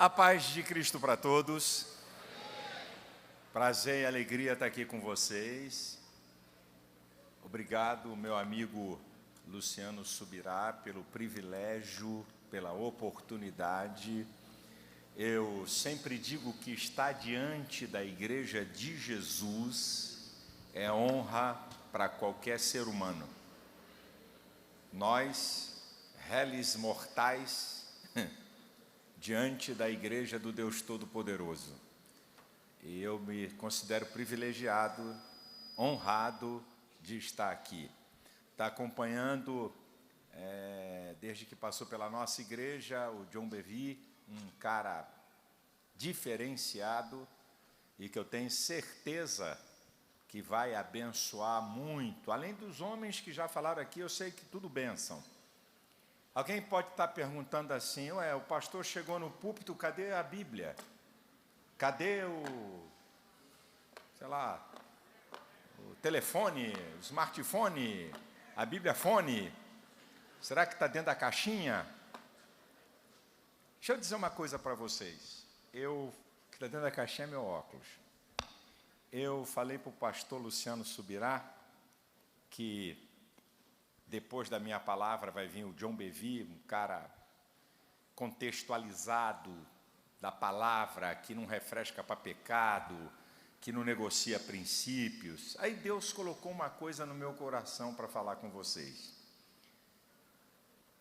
A paz de Cristo para todos. Prazer e alegria estar aqui com vocês. Obrigado, meu amigo Luciano Subirá, pelo privilégio, pela oportunidade. Eu sempre digo que estar diante da Igreja de Jesus é honra para qualquer ser humano. Nós, réis mortais, diante da Igreja do Deus Todo-Poderoso. E eu me considero privilegiado, honrado de estar aqui. Está acompanhando, desde que passou pela nossa igreja, o John Bevy, um cara diferenciado e que eu tenho certeza que vai abençoar muito. Além dos homens que já falaram aqui, eu sei que tudo bênção. Alguém pode estar perguntando assim, o pastor chegou no púlpito, cadê a Bíblia? Cadê o telefone, o smartphone, a Bíblia fone? Será que está dentro da caixinha? Deixa eu dizer uma coisa para vocês. O que está dentro da caixinha é meu óculos. Eu falei para o pastor Luciano Subirá que depois da minha palavra vai vir o John Bevy, um cara contextualizado da palavra, que não refresca para pecado, que não negocia princípios. Aí Deus colocou uma coisa no meu coração para falar com vocês.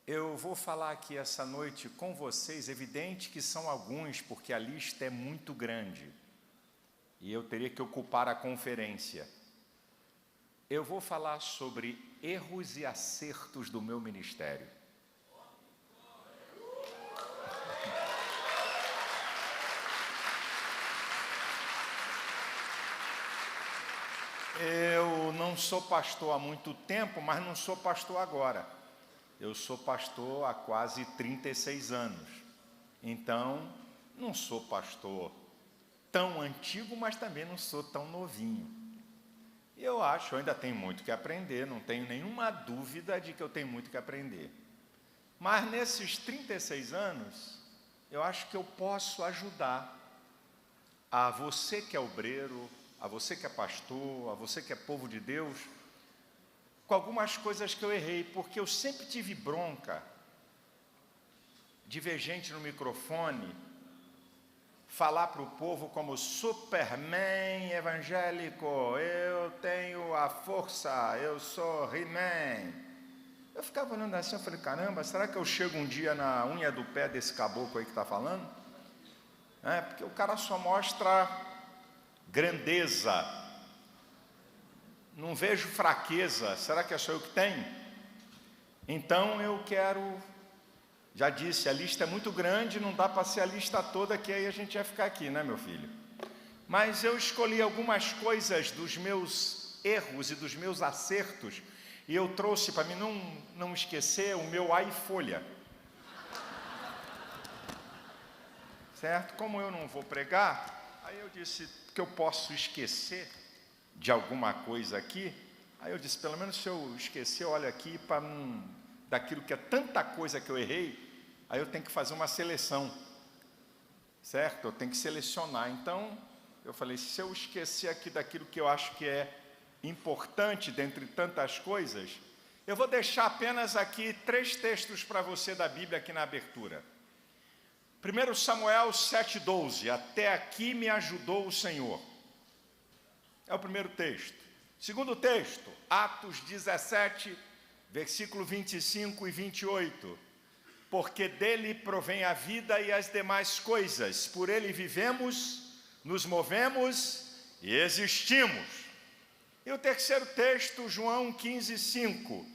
Eu vou falar aqui essa noite com vocês, evidente que são alguns, porque a lista é muito grande, e eu teria que ocupar a conferência. Eu vou falar sobre erros e acertos do meu ministério. Eu não sou pastor há muito tempo, mas não sou pastor agora. Eu sou pastor há quase 36 anos. Então, não sou pastor tão antigo, mas também não sou tão novinho. Eu ainda tenho muito que aprender, não tenho nenhuma dúvida de que eu tenho muito que aprender. Mas nesses 36 anos, eu acho que eu posso ajudar a você que é obreiro, a você que é pastor, a você que é povo de Deus, com algumas coisas que eu errei, porque eu sempre tive bronca de ver gente no microfone falar para o povo como Superman evangélico, eu tenho a força, eu sou He-Man. Eu ficava olhando assim, eu falei, caramba, será que eu chego um dia na unha do pé desse caboclo aí que está falando? Porque o cara só mostra grandeza, não vejo fraqueza, será que é só eu que tenho? Então eu quero... Já disse, a lista é muito grande, não dá para ser a lista toda, que aí a gente ia ficar aqui, né, meu filho? Mas eu escolhi algumas coisas dos meus erros e dos meus acertos, e eu trouxe, para mim não esquecer, o meu iFolha. Certo? Como eu não vou pregar, aí eu disse que eu posso esquecer de alguma coisa aqui. Aí eu disse, pelo menos se eu esquecer, olha aqui, para não... daquilo que é tanta coisa que eu errei, aí eu tenho que fazer uma seleção, certo? Eu tenho que selecionar. Então, eu falei, se eu esquecer aqui daquilo que eu acho que é importante, dentre tantas coisas, eu vou deixar apenas aqui 3 textos para você da Bíblia aqui na abertura. 1 Samuel 7,12, até aqui me ajudou o Senhor. É o primeiro texto. Segundo texto, Atos 17, versículo 25 e 28. Porque dele provém a vida e as demais coisas, por ele vivemos, nos movemos e existimos. E o terceiro texto, João 15, 5.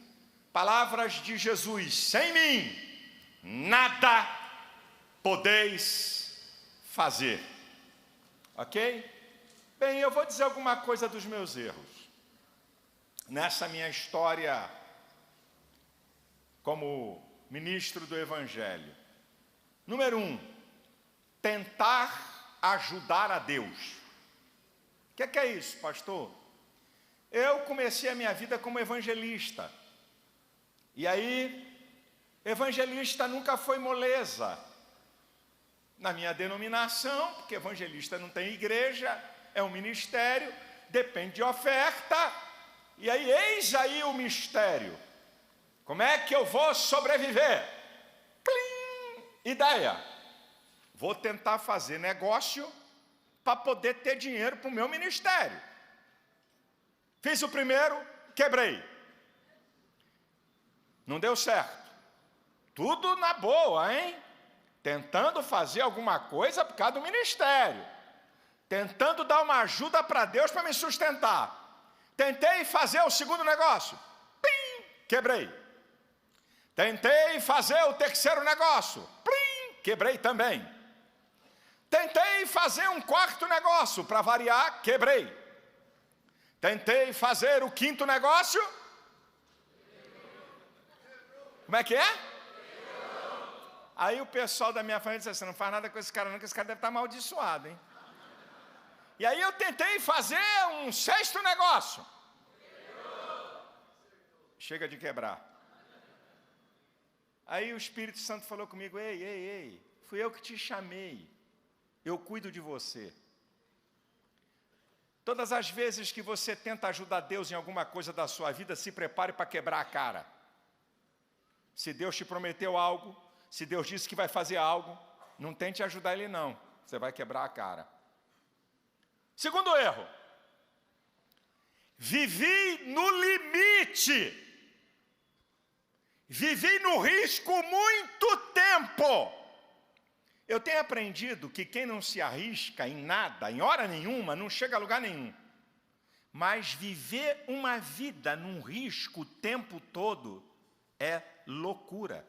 Palavras de Jesus, sem mim, nada podeis fazer. Ok? Bem, eu vou dizer alguma coisa dos meus erros. Nessa minha história como ministro do Evangelho. Número 1, tentar ajudar a Deus. O que é isso, pastor? Eu comecei a minha vida como evangelista. E aí, evangelista nunca foi moleza. Na minha denominação, porque evangelista não tem igreja, é um ministério, depende de oferta. E aí, eis aí o mistério. Como é que eu vou sobreviver? Plim! Ideia. Vou tentar fazer negócio para poder ter dinheiro para o meu ministério. Fiz o primeiro, quebrei. Não deu certo. Tudo na boa, hein? Tentando fazer alguma coisa por causa do ministério. Tentando dar uma ajuda para Deus para me sustentar. Tentei fazer o segundo negócio. Pim! Quebrei. Tentei fazer o terceiro negócio. Plim! Quebrei também. Tentei fazer um quarto negócio. Para variar, quebrei. Tentei fazer o quinto negócio. Como é que é? Aí o pessoal da minha família disse assim, não faz nada com esse cara não, que esse cara deve estar amaldiçoado, hein? E aí eu tentei fazer um sexto negócio. Chega de quebrar. Aí o Espírito Santo falou comigo, ei, fui eu que te chamei. Eu cuido de você. Todas as vezes que você tenta ajudar Deus em alguma coisa da sua vida, se prepare para quebrar a cara. Se Deus te prometeu algo, se Deus disse que vai fazer algo, não tente ajudar Ele não, você vai quebrar a cara. Segundo erro, vivi no limite, vivi no risco muito tempo. Eu tenho aprendido que quem não se arrisca em nada, em hora nenhuma, não chega a lugar nenhum. Mas viver uma vida num risco o tempo todo é loucura.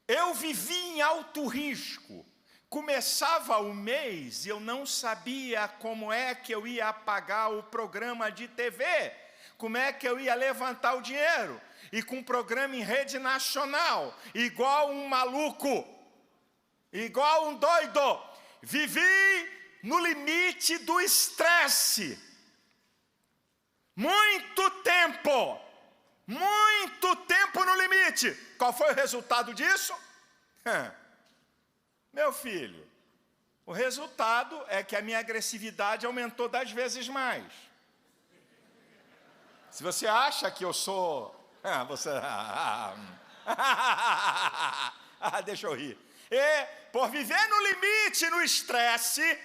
Eu vivi em alto risco. Começava o mês e eu não sabia como é que eu ia pagar o programa de TV, como é que eu ia levantar o dinheiro. E com um programa em rede nacional, igual um maluco, igual um doido. Vivi no limite do estresse. Muito tempo no limite. Qual foi o resultado disso? Meu filho, o resultado é que a minha agressividade aumentou 10 vezes mais. Se você acha que eu sou... deixa eu rir. E por viver no limite, no estresse,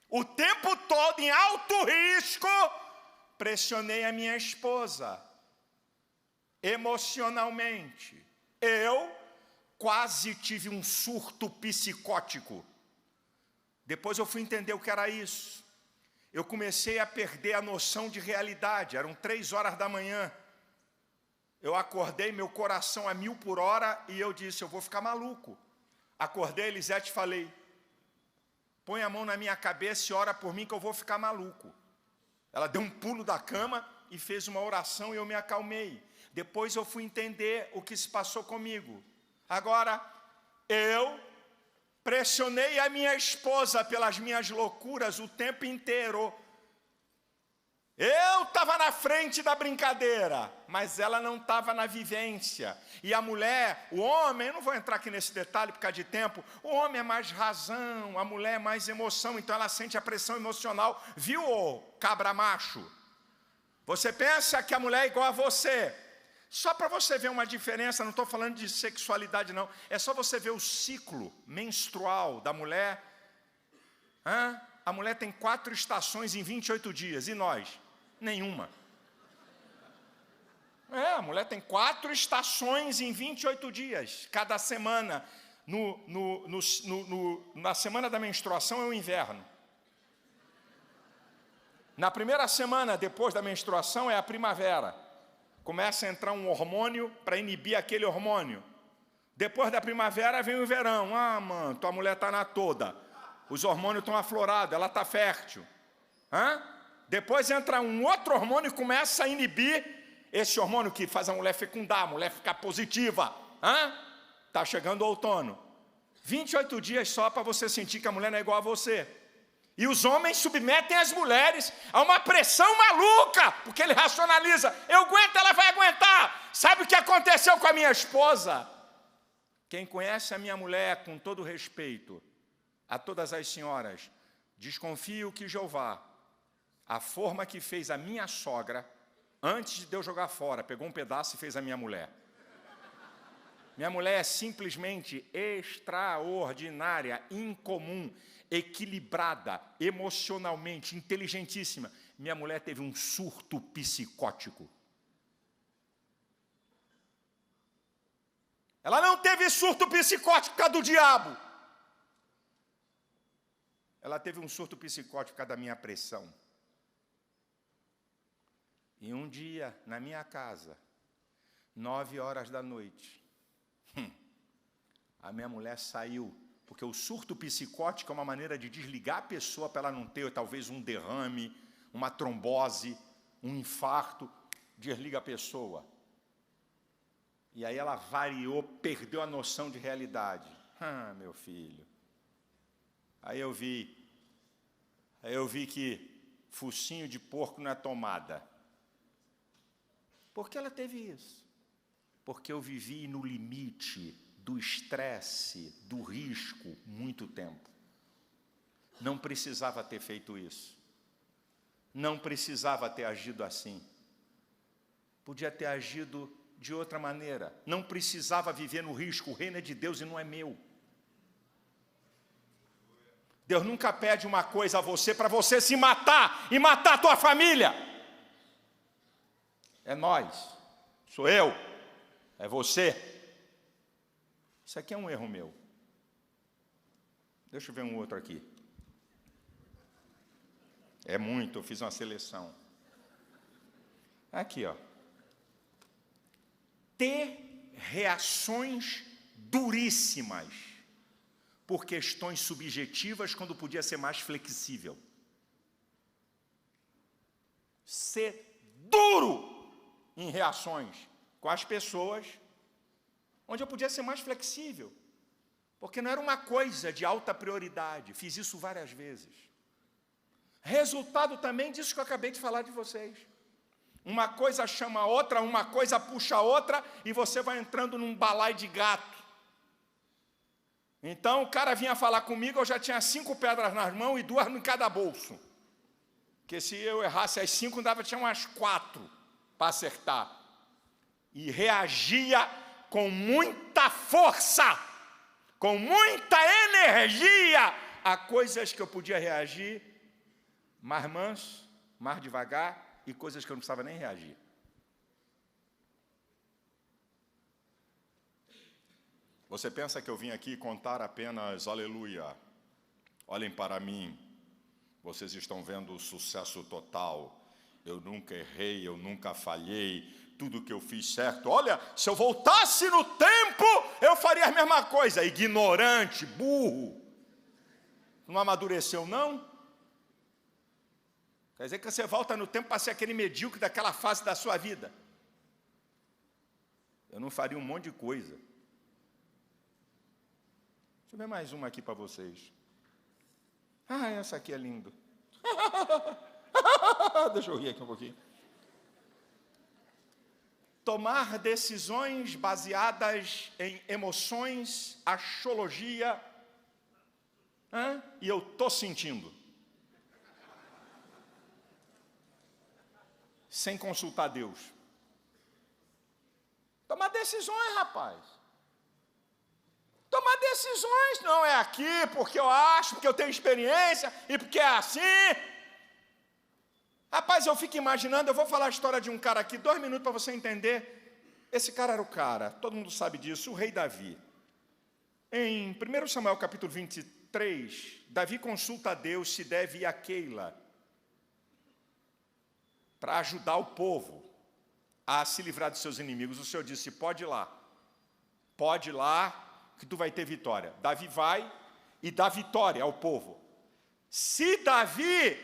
o tempo todo em alto risco, pressionei a minha esposa. Emocionalmente, eu quase tive um surto psicótico. Depois eu fui entender o que era isso. Eu comecei a perder a noção de realidade. Eram 3 horas da manhã. Eu acordei, meu coração a 1000 por hora, e eu disse, eu vou ficar maluco. Acordei, Elisete, falei, põe a mão na minha cabeça e ora por mim que eu vou ficar maluco. Ela deu um pulo da cama e fez uma oração e eu me acalmei. Depois eu fui entender o que se passou comigo. Agora, eu pressionei a minha esposa pelas minhas loucuras o tempo inteiro. Eu estava na frente da brincadeira, mas ela não estava na vivência. E a mulher, o homem, eu não vou entrar aqui nesse detalhe por causa de tempo, o homem é mais razão, a mulher é mais emoção, então ela sente a pressão emocional. Viu, ô cabra macho? Você pensa que a mulher é igual a você. Só para você ver uma diferença, não estou falando de sexualidade não, é só você ver o ciclo menstrual da mulher. A mulher tem 4 estações em 28 dias, e nós? Nenhuma. A mulher tem 4 estações em 28 dias, cada semana. Na semana da menstruação é o inverno. Na primeira semana depois da menstruação é a primavera. Começa a entrar um hormônio para inibir aquele hormônio. Depois da primavera vem o verão. Mano, tua mulher está na toda. Os hormônios estão aflorados, ela está fértil. Depois entra um outro hormônio e começa a inibir esse hormônio que faz a mulher fecundar, a mulher ficar positiva. Está chegando o outono. 28 dias só para você sentir que a mulher não é igual a você. E os homens submetem as mulheres a uma pressão maluca, porque ele racionaliza. Eu aguento, ela vai aguentar. Sabe o que aconteceu com a minha esposa? Quem conhece a minha mulher, com todo respeito a todas as senhoras, desconfio que Jeová, a forma que fez a minha sogra, antes de eu jogar fora, pegou um pedaço e fez a minha mulher. Minha mulher é simplesmente extraordinária, incomum, equilibrada, emocionalmente, inteligentíssima. Minha mulher teve um surto psicótico. Ela não teve surto psicótico por causa do diabo. Ela teve um surto psicótico por causa da minha pressão. E um dia, na minha casa, 9h da noite, a minha mulher saiu, porque o surto psicótico é uma maneira de desligar a pessoa para ela não ter talvez um derrame, uma trombose, um infarto, desliga a pessoa. E aí ela variou, perdeu a noção de realidade. Meu filho. Aí eu vi que focinho de porco não é tomada. Por que ela teve isso? Porque eu vivi no limite do estresse, do risco, muito tempo. Não precisava ter feito isso. Não precisava ter agido assim. Podia ter agido de outra maneira. Não precisava viver no risco. O reino é de Deus e não é meu. Deus nunca pede uma coisa a você para você se matar e matar a tua família. É nós. Sou eu. É você. Isso aqui é um erro meu. Deixa eu ver um outro aqui. É muito, eu fiz uma seleção. Aqui, ó. Ter reações duríssimas por questões subjetivas quando podia ser mais flexível. Ser duro em reações com as pessoas, onde eu podia ser mais flexível, porque não era uma coisa de alta prioridade. Fiz isso várias vezes. Resultado também disso que eu acabei de falar de vocês. Uma coisa chama a outra, uma coisa puxa a outra, e você vai entrando num balaio de gato. Então, o cara vinha falar comigo, eu já tinha 5 pedras nas mãos e 2 em cada bolso. Porque se eu errasse as 5, tinha umas 4 para acertar. E reagia com muita força, com muita energia, a coisas que eu podia reagir mais manso, mais devagar, e coisas que eu não precisava nem reagir. Você pensa que eu vim aqui contar apenas aleluia, olhem para mim, vocês estão vendo o sucesso total, eu nunca errei, eu nunca falhei, tudo que eu fiz certo. Olha, se eu voltasse no tempo, eu faria a mesma coisa. Ignorante, burro. Não amadureceu, não? Quer dizer que você volta no tempo para ser aquele medíocre daquela fase da sua vida. Eu não faria um monte de coisa. Deixa eu ver mais uma aqui para vocês. Essa aqui é linda. Deixa eu rir aqui um pouquinho. Tomar decisões baseadas em emoções, axiologia, e eu estou sentindo. Sem consultar Deus. Tomar decisões, rapaz. Tomar decisões não é aqui, porque eu acho, porque eu tenho experiência, e porque é assim. Rapaz, eu fico imaginando, eu vou falar a história de um cara aqui, 2 minutos para você entender. Esse cara era o cara, todo mundo sabe disso, o rei Davi. Em 1 Samuel capítulo 23, Davi consulta a Deus se deve ir a Keila, para ajudar o povo a se livrar dos seus inimigos. O Senhor disse, pode ir lá, que tu vai ter vitória. Davi vai e dá vitória ao povo. Se Davi,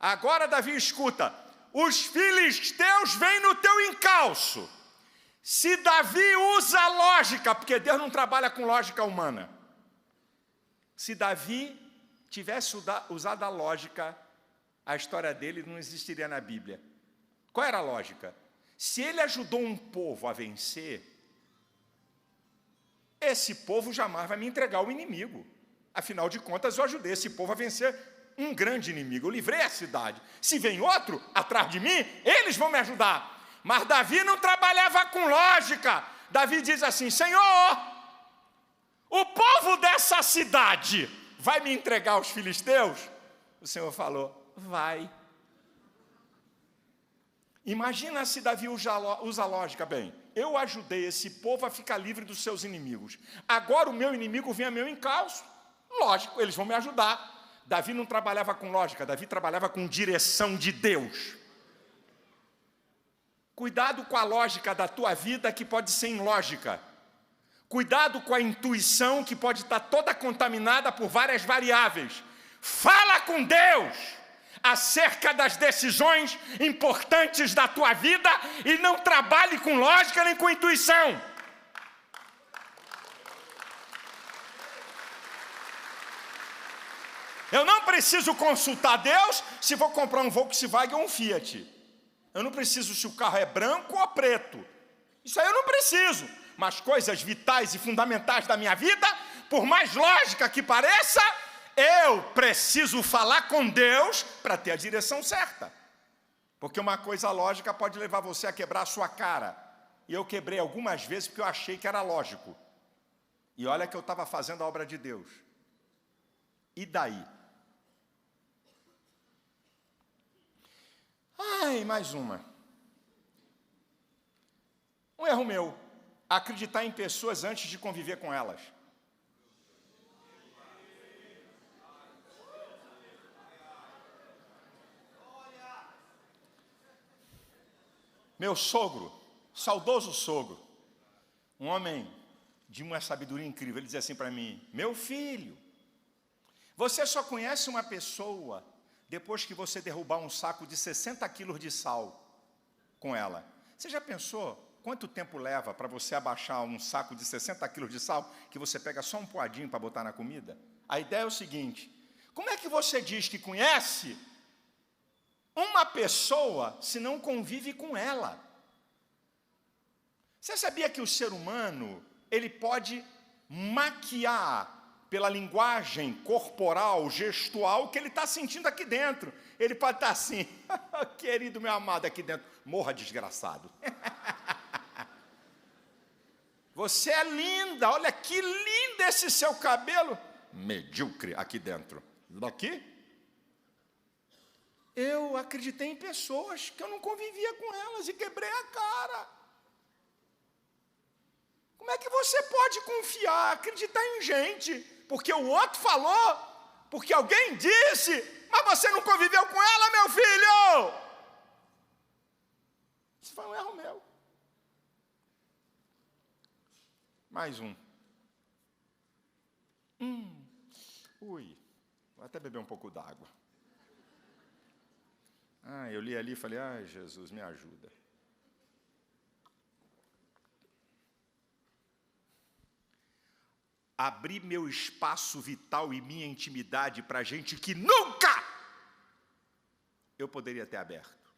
agora Davi escuta, os filisteus vêm no teu encalço. Se Davi usa lógica, porque Deus não trabalha com lógica humana. Se Davi tivesse usado a lógica, a história dele não existiria na Bíblia. Qual era a lógica? Se ele ajudou um povo a vencer, esse povo jamais vai me entregar ao inimigo. Afinal de contas, eu ajudei esse povo a vencer um grande inimigo. Eu livrei a cidade. Se vem outro atrás de mim, eles vão me ajudar. Mas Davi não trabalhava com lógica. Davi diz assim: Senhor, o povo dessa cidade vai me entregar aos filisteus? O Senhor falou: vai. Imagina se Davi usa lógica. Bem, eu ajudei esse povo a ficar livre dos seus inimigos. Agora o meu inimigo vem a meu encalço. Lógico, eles vão me ajudar. Davi não trabalhava com lógica, Davi trabalhava com direção de Deus. Cuidado com a lógica da tua vida, que pode ser ilógica. Cuidado com a intuição, que pode estar toda contaminada por várias variáveis. Fala com Deus acerca das decisões importantes da tua vida e não trabalhe com lógica nem com intuição. Eu não preciso consultar Deus se vou comprar um Volkswagen ou um Fiat. Eu não preciso se o carro é branco ou preto. Isso aí eu não preciso. Mas coisas vitais e fundamentais da minha vida, por mais lógica que pareça, eu preciso falar com Deus para ter a direção certa. Porque uma coisa lógica pode levar você a quebrar a sua cara. E eu quebrei algumas vezes porque eu achei que era lógico. E olha que eu estava fazendo a obra de Deus. E daí? Ai, mais uma. Um erro meu. Acreditar em pessoas antes de conviver com elas. Meu sogro, saudoso sogro, um homem de uma sabedoria incrível, ele dizia assim para mim: meu filho, você só conhece uma pessoa depois que você derrubar um saco de 60 quilos de sal com ela. Você já pensou quanto tempo leva para você abaixar um saco de 60 quilos de sal, que você pega só um poadinho para botar na comida? A ideia é o seguinte: como é que você diz que conhece uma pessoa se não convive com ela? Você sabia que o ser humano, ele pode maquiar pela linguagem corporal, gestual, que ele está sentindo aqui dentro? Ele pode estar assim: querido meu amado, aqui dentro, morra desgraçado. Você é linda, olha que lindo esse seu cabelo. Medíocre aqui dentro. Daqui? Eu acreditei em pessoas que eu não convivia com elas e quebrei a cara. Como é que você pode confiar, acreditar em gente, porque o outro falou, porque alguém disse, mas você não conviveu com ela, meu filho? Isso foi um erro meu. Mais um. Ui, vou até beber um pouco d'água. Eu li ali e falei: ai, Jesus, me ajuda. Abrir meu espaço vital e minha intimidade para gente que nunca eu poderia ter aberto.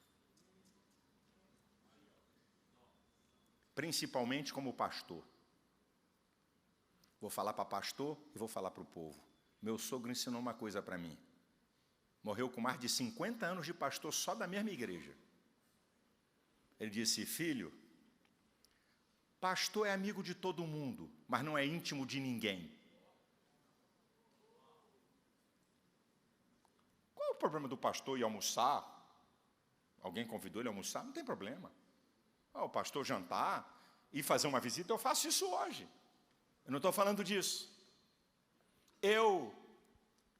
Principalmente como pastor. Vou falar para pastor e vou falar para o povo. Meu sogro ensinou uma coisa para mim. Morreu com mais de 50 anos de pastor só da mesma igreja. Ele disse: filho, pastor é amigo de todo mundo, mas não é íntimo de ninguém. Qual é o problema do pastor ir almoçar? Alguém convidou ele a almoçar? Não tem problema. O pastor jantar, ir fazer uma visita, eu faço isso hoje. Eu não estou falando disso. Eu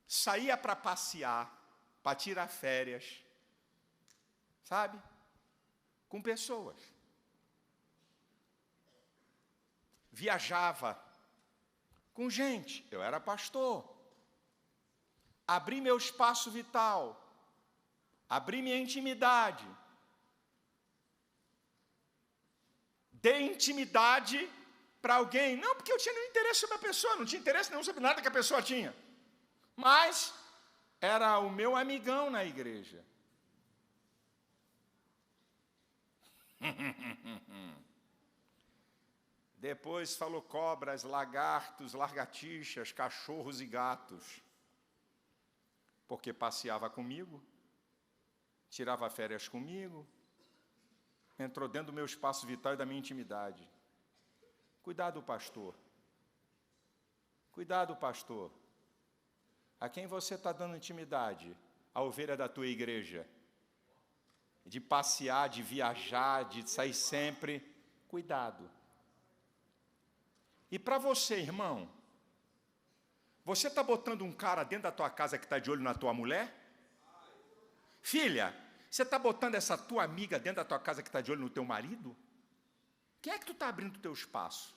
saía para passear, para tirar férias, sabe? Com pessoas. Viajava com gente. Eu era pastor. Abri meu espaço vital. Abri minha intimidade. Dei intimidade para alguém. Não porque eu tinha nenhum interesse sobre a pessoa. Não tinha interesse nenhum sobre nada que a pessoa tinha. Mas era o meu amigão na igreja. Depois falou cobras, lagartos, lagartixas, cachorros e gatos. Porque passeava comigo, tirava férias comigo, entrou dentro do meu espaço vital e da minha intimidade. Cuidado, pastor. Cuidado, pastor. A quem você está dando intimidade? A ovelha da tua igreja. De passear, de viajar, de sair sempre. Cuidado. E para você, irmão, você está botando um cara dentro da tua casa que está de olho na tua mulher? Filha, você está botando essa tua amiga dentro da tua casa que está de olho no teu marido? Quem é que tu está abrindo o teu espaço?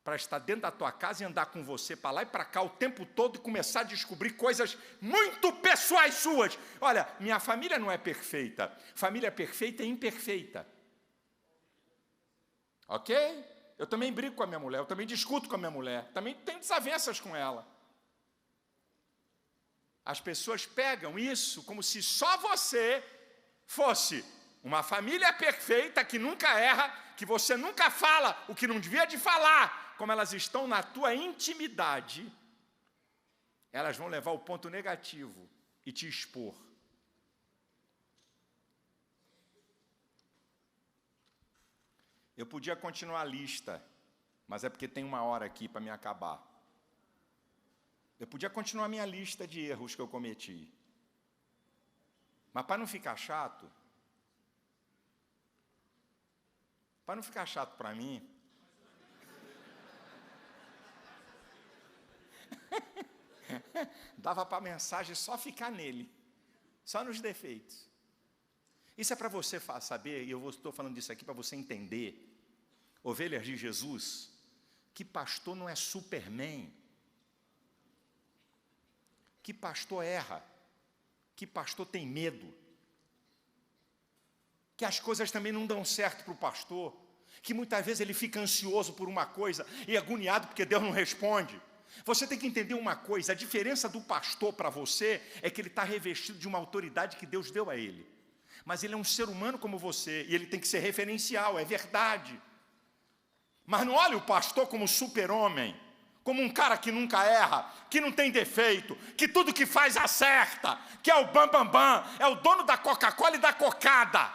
Para estar dentro da tua casa e andar com você para lá e para cá o tempo todo e começar a descobrir coisas muito pessoais suas. Olha, minha família não é perfeita. Família perfeita é imperfeita. Ok? Eu também brigo com a minha mulher, eu também discuto com a minha mulher, também tenho desavenças com ela. As pessoas pegam isso como se só você fosse uma família perfeita, que nunca erra, que você nunca fala o que não devia de falar. Como elas estão na tua intimidade, elas vão levar o ponto negativo e te expor. Eu podia continuar a lista, mas é porque tem uma hora aqui para me acabar. Eu podia continuar a minha lista de erros que eu cometi. Mas para não ficar chato, para mim, dava para a mensagem só ficar nele, só nos defeitos. Isso é para você saber, e eu estou falando disso aqui para você entender, ovelhas de Jesus, que pastor não é Superman, que pastor erra, que pastor tem medo, que as coisas também não dão certo para o pastor, que muitas vezes ele fica ansioso por uma coisa e agoniado porque Deus não responde. Você tem que entender uma coisa, a diferença do pastor para você é que ele está revestido de uma autoridade que Deus deu a ele. Mas ele é um ser humano como você, e ele tem que ser referencial, é verdade. Mas não olhe o pastor como super-homem, como um cara que nunca erra, que não tem defeito, que tudo que faz acerta, que é o bam, é o dono da Coca-Cola e da cocada.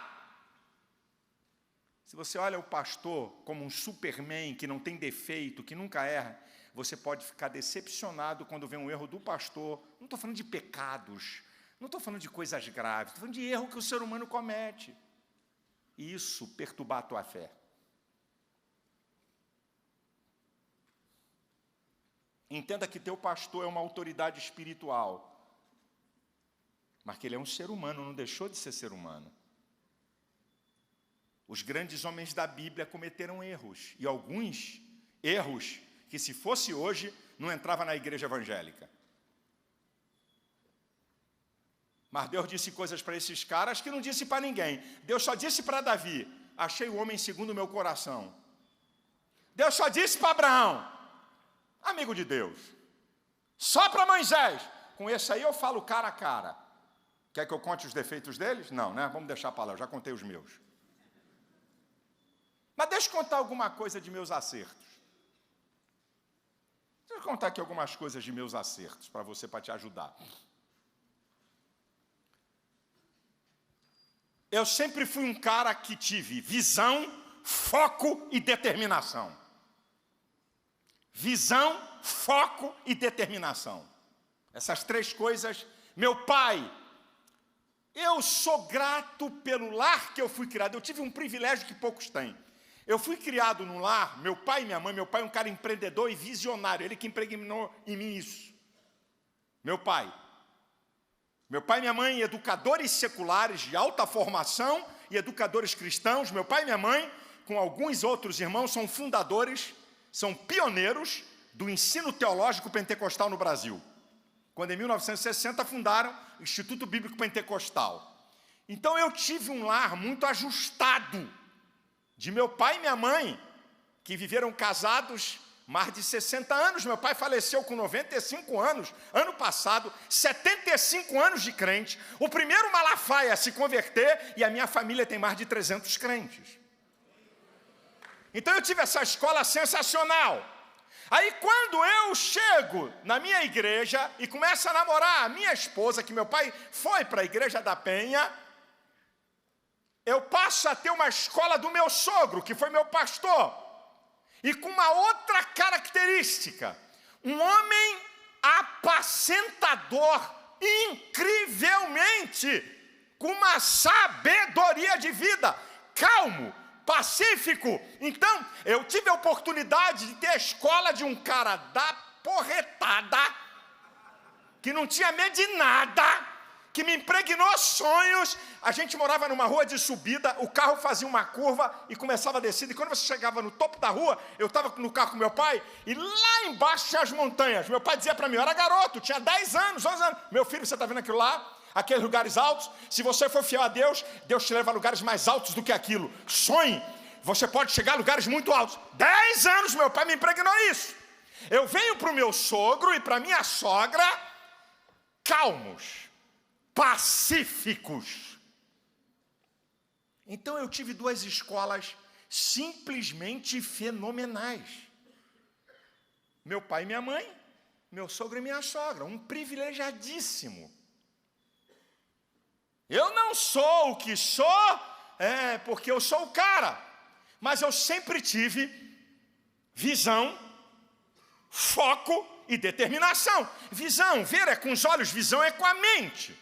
Se você olha o pastor como um superman, que não tem defeito, que nunca erra, você pode ficar decepcionado quando vê um erro do pastor. Não estou falando de pecados, não estou falando de coisas graves, estou falando de erro que o ser humano comete. E isso perturbar a tua fé. Entenda que teu pastor é uma autoridade espiritual, mas que ele é um ser humano, não deixou de ser ser humano. Os grandes homens da Bíblia cometeram erros, e alguns erros que, se fosse hoje, não entrava na igreja evangélica. Mas Deus disse coisas para esses caras que não disse para ninguém. Deus só disse para Davi: achei o homem segundo o meu coração. Deus só disse para Abraão, amigo de Deus. Só para Moisés. Com esse aí eu falo cara a cara. Quer que eu conte os defeitos deles? Não, né? Vamos deixar para lá, eu já contei os meus. Mas deixa eu contar alguma coisa de meus acertos. Deixa eu contar aqui algumas coisas de meus acertos para você, para te ajudar. Eu sempre fui um cara que tive visão, foco e determinação. Visão, foco e determinação. Essas três coisas. Meu pai, eu sou grato pelo lar que eu fui criado. Eu tive um privilégio que poucos têm. Eu fui criado num lar, meu pai e minha mãe. Meu pai é um cara empreendedor e visionário. Ele que impregnou em mim isso. Meu pai e minha mãe, educadores seculares de alta formação e educadores cristãos. Meu pai e minha mãe, com alguns outros irmãos, são fundadores, são pioneiros do ensino teológico pentecostal no Brasil. Quando, em 1960, fundaram o Instituto Bíblico Pentecostal. Então, eu tive um lar muito ajustado, de meu pai e minha mãe, que viveram casados mais de 60 anos. Meu pai faleceu com 95 anos, ano passado, 75 anos de crente, o primeiro Malafaia a se converter, e a minha família tem mais de 300 crentes. Então eu tive essa escola sensacional. Aí quando eu chego na minha igreja e começo a namorar a minha esposa, que meu pai foi para a igreja da Penha, eu passo a ter uma escola do meu sogro, que foi meu pastor, e com uma outra característica, um homem apacentador, incrivelmente, com uma sabedoria de vida, calmo, pacífico. Então, eu tive a oportunidade de ter a escola de um cara da porretada, que não tinha medo de nada, que me impregnou sonhos. A gente morava numa rua de subida, o carro fazia uma curva e começava a descida, e quando você chegava no topo da rua, eu estava no carro com meu pai, e lá embaixo tinha as montanhas. Meu pai dizia para mim, eu era garoto, tinha 10 anos, 11 anos, meu filho, você está vendo aquilo lá? Aqueles lugares altos, se você for fiel a Deus, Deus te leva a lugares mais altos do que aquilo. Sonhe, você pode chegar a lugares muito altos. 10 anos meu pai me impregnou isso. Eu venho para o meu sogro e para a minha sogra, calmos, pacíficos. Então eu tive 2 escolas simplesmente fenomenais. Meu pai e minha mãe, meu sogro e minha sogra, um privilegiadíssimo. Eu não sou o que sou, porque eu sou o cara, mas eu sempre tive visão, foco e determinação. Visão, ver é com os olhos, visão é com a mente.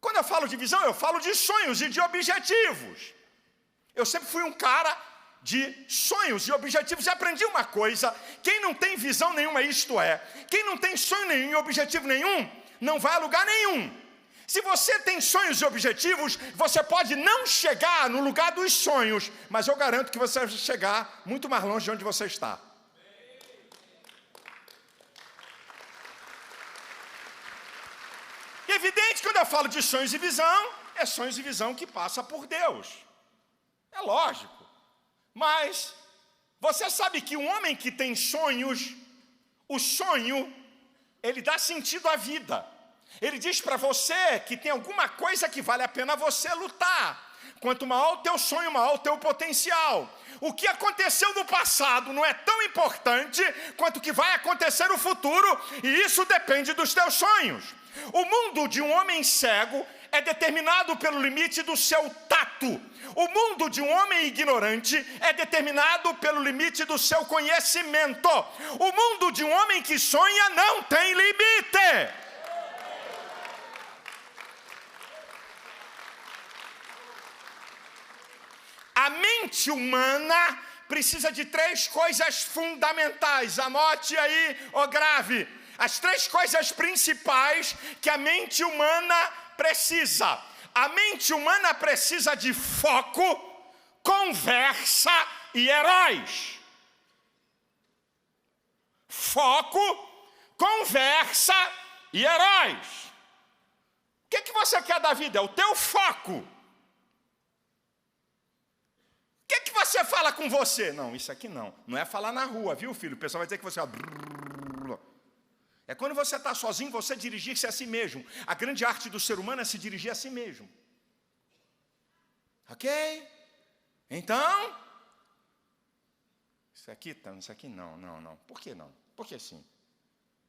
Quando eu falo de visão, eu falo de sonhos e de objetivos. Eu sempre fui um cara de sonhos e objetivos, e aprendi uma coisa: quem não tem visão nenhuma, isto é, quem não tem sonho nenhum e objetivo nenhum, não vai a lugar nenhum. Se você tem sonhos e objetivos, você pode não chegar no lugar dos sonhos, mas eu garanto que você vai chegar muito mais longe de onde você está. E é evidente que quando eu falo de sonhos e visão, é sonhos e visão que passa por Deus. É lógico. Mas você sabe que um homem que tem sonhos, o sonho, ele dá sentido à vida. Ele diz para você que tem alguma coisa que vale a pena você lutar. Quanto maior o teu sonho, maior o teu potencial. O que aconteceu no passado não é tão importante quanto o que vai acontecer no futuro, e isso depende dos teus sonhos. O mundo de um homem cego é determinado pelo limite do seu tato. O mundo de um homem ignorante é determinado pelo limite do seu conhecimento. O mundo de um homem que sonha não tem limite. A mente humana precisa de 3 coisas fundamentais. Anote aí, ou grave. As 3 coisas principais que a mente humana precisa. A mente humana precisa de foco, conversa e heróis. Foco, conversa e heróis. O que você quer da vida? É o teu foco. O que você fala com você? Não, isso aqui não. Não é falar na rua, viu, filho? O pessoal vai dizer que você... É quando você está sozinho, você dirigir-se a si mesmo. A grande arte do ser humano é se dirigir a si mesmo. Ok? Então... Isso aqui não. Por que não? Por que sim?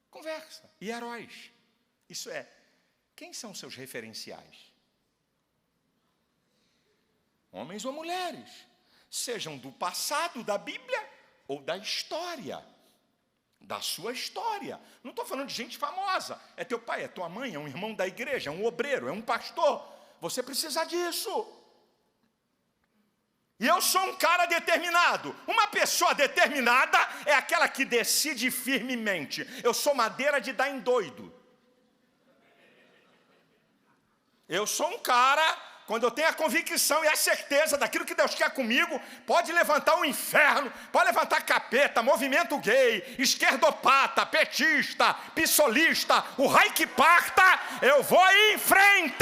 Conversa. E heróis. Isso é, quem são seus referenciais? Homens ou mulheres? Sejam do passado, da Bíblia, ou da história, da sua história. Não estou falando de gente famosa. É teu pai, é tua mãe, é um irmão da igreja, é um obreiro, é um pastor. Você precisa disso. E eu sou um cara determinado. Uma pessoa determinada é aquela que decide firmemente. Eu sou madeira de dar em doido. Eu sou um cara... Quando eu tenho a convicção e a certeza daquilo que Deus quer comigo, pode levantar o inferno, pode levantar capeta, movimento gay, esquerdopata, petista, pissolista, o raio que parta, eu vou em frente!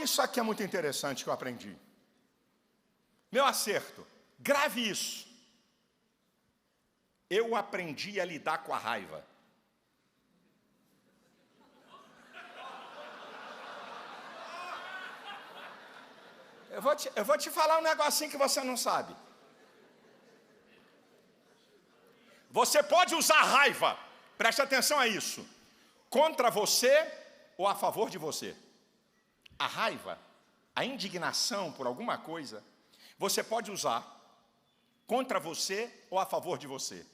Isso aqui é muito interessante que eu aprendi. Meu acerto, grave isso. eu aprendi a lidar com a raiva. Eu vou te falar um negocinho que você não sabe. Você pode usar a raiva, preste atenção a isso, contra você ou a favor de você. A raiva, a indignação por alguma coisa, você pode usar contra você ou a favor de você.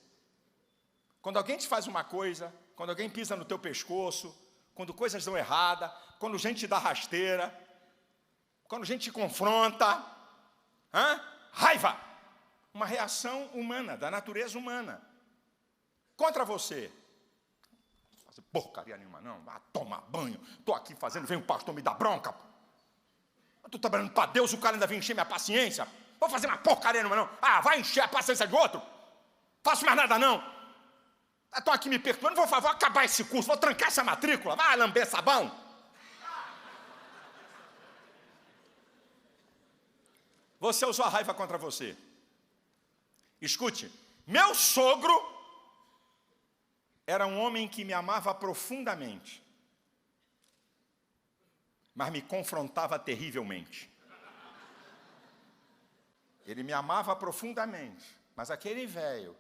Quando alguém te faz uma coisa, quando alguém pisa no teu pescoço, quando coisas dão errada, quando gente te dá rasteira, quando gente te confronta, raiva, uma reação humana, da natureza humana. Contra você. Não fazer porcaria nenhuma, não. Vá tomar banho. Estou aqui fazendo, vem o pastor me dar bronca. Estou trabalhando para Deus, o cara ainda vem encher minha paciência. Vou fazer uma porcaria nenhuma, não. Ah, vai encher a paciência de outro? Faço mais nada, não. Estou aqui me perturbando, vou acabar esse curso, vou trancar essa matrícula, vai lamber sabão. Você usou a raiva contra você. Escute, meu sogro era um homem que me amava profundamente, mas me confrontava terrivelmente. Ele me amava profundamente, mas aquele velho...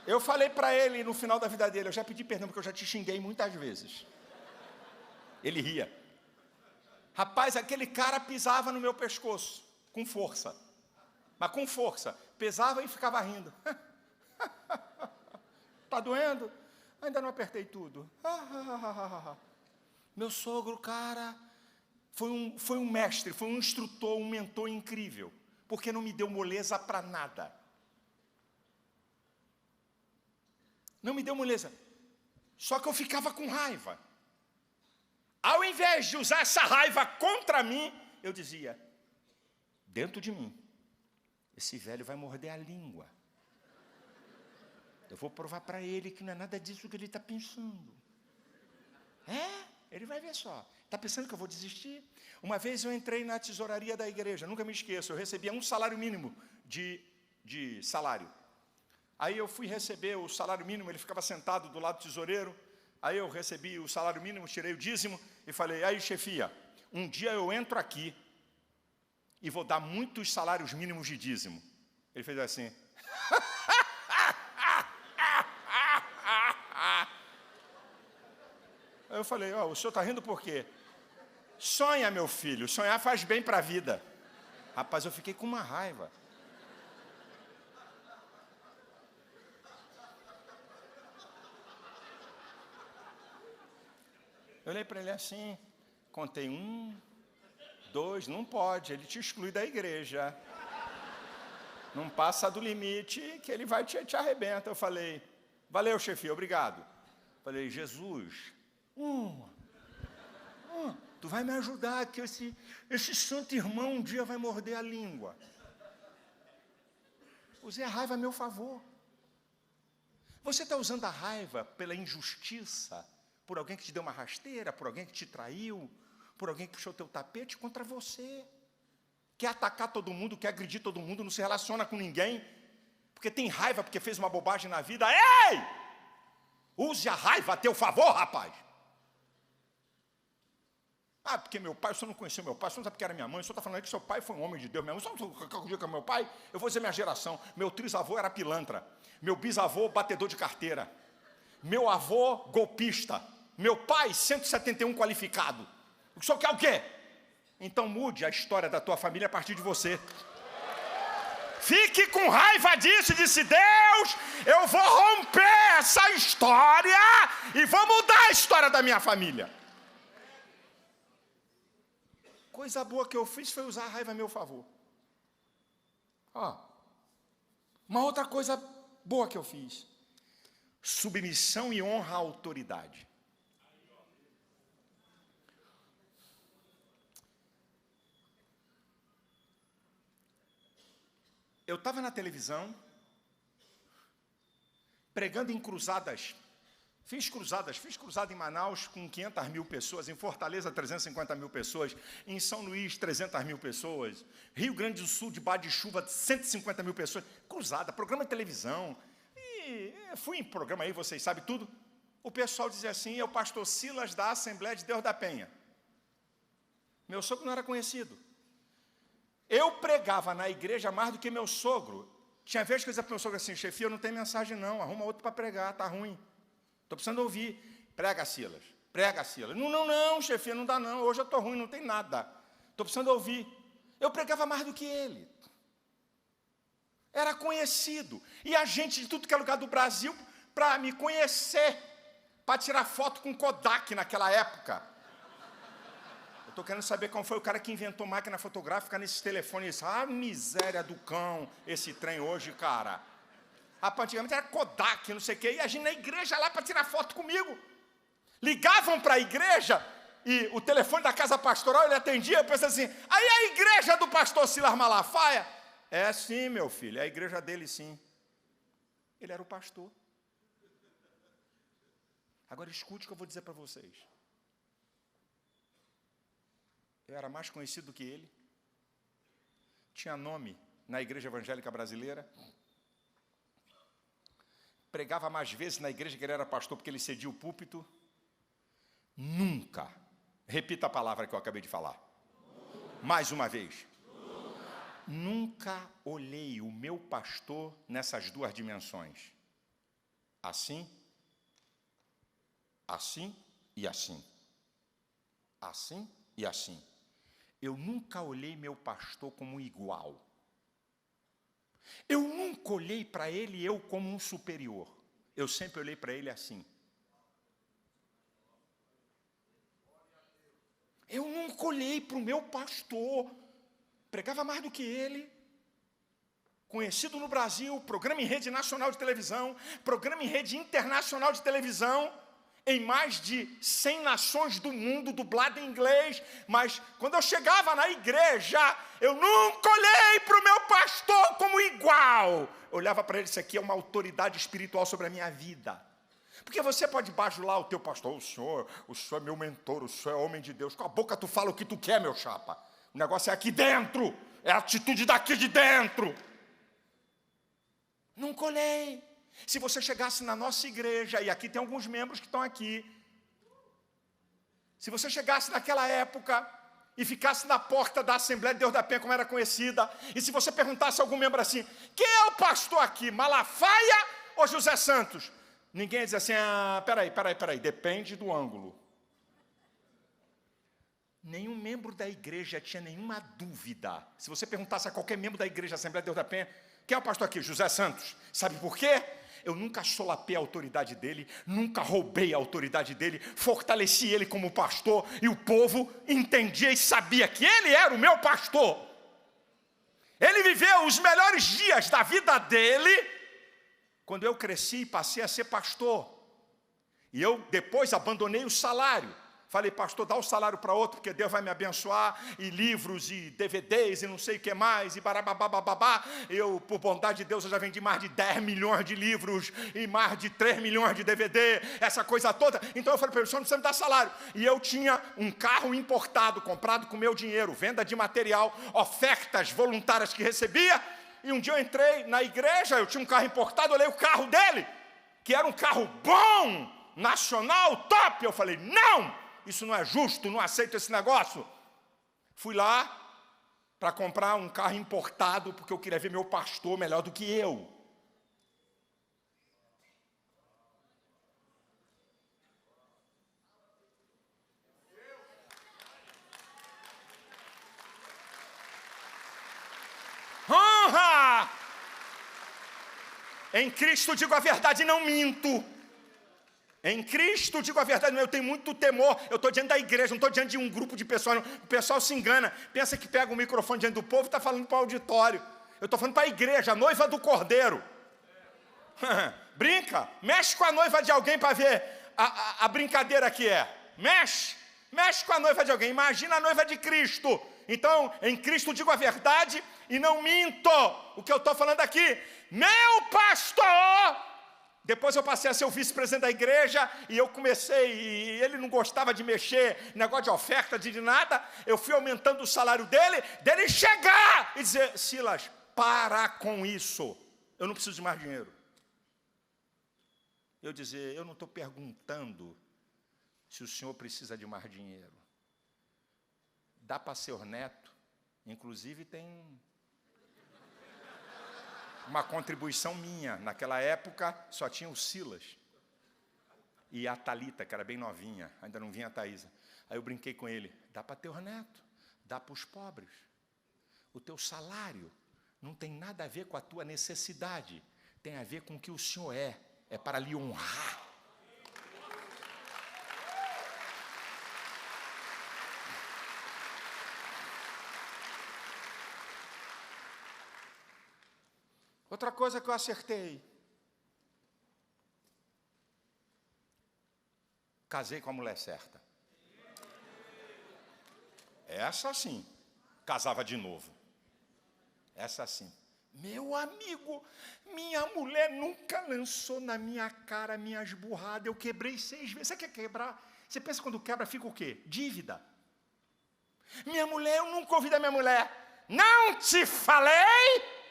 Eu falei para ele no final da vida dele, eu já pedi perdão porque eu já te xinguei muitas vezes. Ele ria. Rapaz, aquele cara pisava no meu pescoço, com força. Mas com força. Pesava e ficava rindo. Tá doendo? Ainda não apertei tudo. Meu sogro, cara, foi um mestre, foi um instrutor, um mentor incrível. Porque não me deu moleza para nada. Não me deu moleza. Só que eu ficava com raiva. Ao invés de usar essa raiva contra mim, eu dizia, dentro de mim, esse velho vai morder a língua. Eu vou provar para ele que não é nada disso que ele está pensando. Ele vai ver só. Está pensando que eu vou desistir? Uma vez eu entrei na tesouraria da igreja, nunca me esqueço, eu recebia um salário mínimo de salário. Aí eu fui receber o salário mínimo, ele ficava sentado do lado do tesoureiro. Aí eu recebi o salário mínimo, tirei o dízimo e falei, aí chefia, um dia eu entro aqui e vou dar muitos salários mínimos de dízimo. Ele fez assim. Aí eu falei, o senhor está rindo por quê? Sonha, meu filho, sonhar faz bem para a vida. Rapaz, eu fiquei com uma raiva. Eu olhei para ele assim, contei 1, 2, não pode, ele te exclui da igreja. Não passa do limite que ele vai te arrebenta. Eu falei, valeu, chefia, obrigado. Falei, Jesus, tu vai me ajudar, que esse santo irmão um dia vai morder a língua. Usei a raiva a meu favor. Você está usando a raiva pela injustiça, por alguém que te deu uma rasteira, por alguém que te traiu, por alguém que puxou teu tapete contra você. Quer atacar todo mundo, quer agredir todo mundo, não se relaciona com ninguém, porque tem raiva, porque fez uma bobagem na vida. Ei! Use a raiva a teu favor, rapaz. Porque meu pai, o senhor não conheceu meu pai, o senhor não sabe que era minha mãe, o senhor está falando aí que seu pai foi um homem de Deus, minha mãe, o senhor não sabe o que é meu pai? Eu vou dizer minha geração, meu trisavô era pilantra, meu bisavô batedor de carteira, meu avô golpista, meu pai 171 qualificado. O senhor quer o quê? Então mude a história da tua família a partir de você. Fique com raiva disso e disse, Deus, eu vou romper essa história e vou mudar a história da minha família. Coisa boa que eu fiz foi usar a raiva a meu favor. Uma outra coisa boa que eu fiz. Submissão e honra à autoridade. Eu estava na televisão, pregando em cruzadas. Fiz cruzada em Manaus com 500 mil pessoas, em Fortaleza 350 mil pessoas, em São Luís 300 mil pessoas, Rio Grande do Sul, debaixo de chuva, 150 mil pessoas. Cruzada, programa de televisão. E fui em programa aí, vocês sabem tudo. O pessoal dizia assim, é o pastor Silas da Assembleia de Deus da Penha. Meu sogro não era conhecido. Eu pregava na igreja mais do que meu sogro. Tinha vezes que eu dizia para o meu sogro assim, chefia, eu não tenho mensagem não, arruma outro para pregar, tá ruim. Estou precisando ouvir. Prega, Silas. Prega, Silas. Não, chefia, não dá não. Hoje eu estou ruim, não tem nada. Estou precisando ouvir. Eu pregava mais do que ele. Era conhecido. E a gente de tudo que é lugar do Brasil, para me conhecer, para tirar foto com Kodak naquela época. Eu estou querendo saber qual foi o cara que inventou máquina fotográfica nesses telefones. Ah, miséria do cão, esse trem hoje, cara. Antigamente era Kodak, não sei o quê. E a gente na igreja lá para tirar foto comigo. Ligavam para a igreja e o telefone da casa pastoral, ele atendia. Eu pensei assim, aí a igreja do pastor Silas Malafaia? É sim, meu filho, é a igreja dele sim. Ele era o pastor. Agora escute o que eu vou dizer para vocês. Eu era mais conhecido do que ele. Tinha nome na igreja evangélica brasileira. Pregava mais vezes na igreja que ele era pastor porque ele cedia o púlpito. Nunca, repita a palavra que eu acabei de falar. Mais uma vez. Nunca olhei o meu pastor nessas duas dimensões. Assim, assim e assim. Assim e assim. Eu nunca olhei meu pastor como igual. Eu nunca olhei para ele e eu como um superior. Eu sempre olhei para ele assim. Eu nunca olhei para o meu pastor. Pregava mais do que ele. Conhecido no Brasil, programa em rede nacional de televisão, programa em rede internacional de televisão, em mais de 100 nações do mundo, dublado em inglês. Mas quando eu chegava na igreja, eu nunca olhei para o meu pastor como igual. Eu olhava para ele, isso aqui é uma autoridade espiritual sobre a minha vida. Porque você pode bajular o teu pastor, o senhor é meu mentor, o senhor é homem de Deus. Com a boca tu fala o que tu quer, meu chapa. O negócio é aqui dentro, é a atitude daqui de dentro. Nunca olhei. Se você chegasse na nossa igreja, e aqui tem alguns membros que estão aqui, se você chegasse naquela época e ficasse na porta da Assembleia de Deus da Penha, como era conhecida, e se você perguntasse a algum membro assim, quem é o pastor aqui, Malafaia ou José Santos? Ninguém ia dizer assim, peraí, depende do ângulo. Nenhum membro da igreja tinha nenhuma dúvida. Se você perguntasse a qualquer membro da igreja, Assembleia de Deus da Penha, quem é o pastor aqui? José Santos. Sabe por quê? Eu nunca solapei a autoridade dele, nunca roubei a autoridade dele, fortaleci ele como pastor, e o povo entendia e sabia que ele era o meu pastor. Ele viveu os melhores dias da vida dele, quando eu cresci e passei a ser pastor. E eu depois abandonei o salário. Falei, pastor, dá o salário para outro, porque Deus vai me abençoar, e livros, e DVDs, e não sei o que mais, e barababababá. Eu, por bondade de Deus, eu já vendi mais de 10 milhões de livros, e mais de 3 milhões de DVD, essa coisa toda. Então eu falei para ele, o senhor não precisa me dar salário. E eu tinha um carro importado, comprado com meu dinheiro, venda de material, ofertas voluntárias que recebia. E um dia eu entrei na igreja, eu tinha um carro importado, olhei o carro dele, que era um carro bom, nacional, top. Eu falei, não! Isso não é justo, não aceito esse negócio. Fui lá para comprar um carro importado, porque eu queria ver meu pastor melhor do que eu. Honra! Em Cristo digo a verdade e não minto. Em Cristo, digo a verdade, eu tenho muito temor. Eu estou diante da igreja, não estou diante de um grupo de pessoas. Não. O pessoal se engana, pensa que pega o microfone diante do povo e está falando para o auditório. Eu estou falando para a igreja, a noiva do cordeiro. Brinca, mexe com a noiva de alguém para ver a brincadeira que é. Mexe com a noiva de alguém, imagina a noiva de Cristo. Então, em Cristo digo a verdade e não minto. O que eu estou falando aqui, meu pastor... Depois eu passei a ser o vice-presidente da igreja e eu comecei, e ele não gostava de mexer, negócio de oferta, de nada. Eu fui aumentando o salário dele chegar e dizer, Silas, para com isso, eu não preciso de mais dinheiro. eu dizer, eu não estou perguntando se o senhor precisa de mais dinheiro. Dá para seu neto, inclusive tem uma contribuição minha. Naquela época só tinha o Silas e a Thalita, que era bem novinha, ainda não vinha a Thaisa. Aí eu brinquei com ele, dá para teu neto, dá para os pobres. O teu salário não tem nada a ver com a tua necessidade, tem a ver com o que o senhor é para lhe honrar. Outra coisa que eu acertei. Casei com a mulher certa. Essa sim, casava de novo. Essa sim. Meu amigo, minha mulher nunca lançou na minha cara minhas burradas. Eu quebrei 6 vezes. Você quer quebrar? Você pensa quando quebra fica o quê? Dívida. Minha mulher, eu nunca ouvi da minha mulher. Não te falei?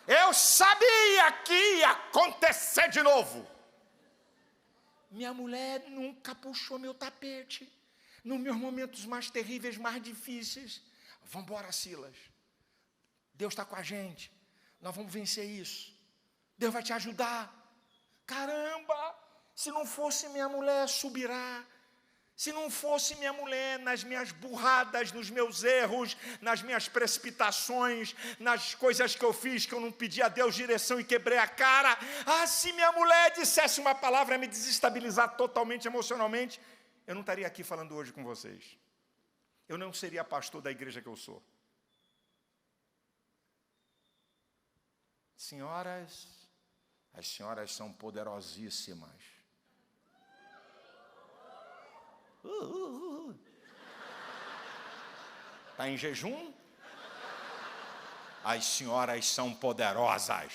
Eu sabia que ia acontecer de novo. Minha mulher nunca puxou meu tapete. Nos meus momentos mais terríveis, mais difíceis. Vamos embora, Silas. Deus está com a gente. Nós vamos vencer isso. Deus vai te ajudar. Caramba, se não fosse minha mulher, subirá. Se não fosse minha mulher nas minhas burradas, nos meus erros, nas minhas precipitações, nas coisas que eu fiz, que eu não pedi a Deus direção e quebrei a cara. Ah, se minha mulher dissesse uma palavra a me desestabilizar totalmente emocionalmente, eu não estaria aqui falando hoje com vocês. Eu não seria pastor da igreja que eu sou. Senhoras, as senhoras são poderosíssimas. Está em jejum? As senhoras são poderosas.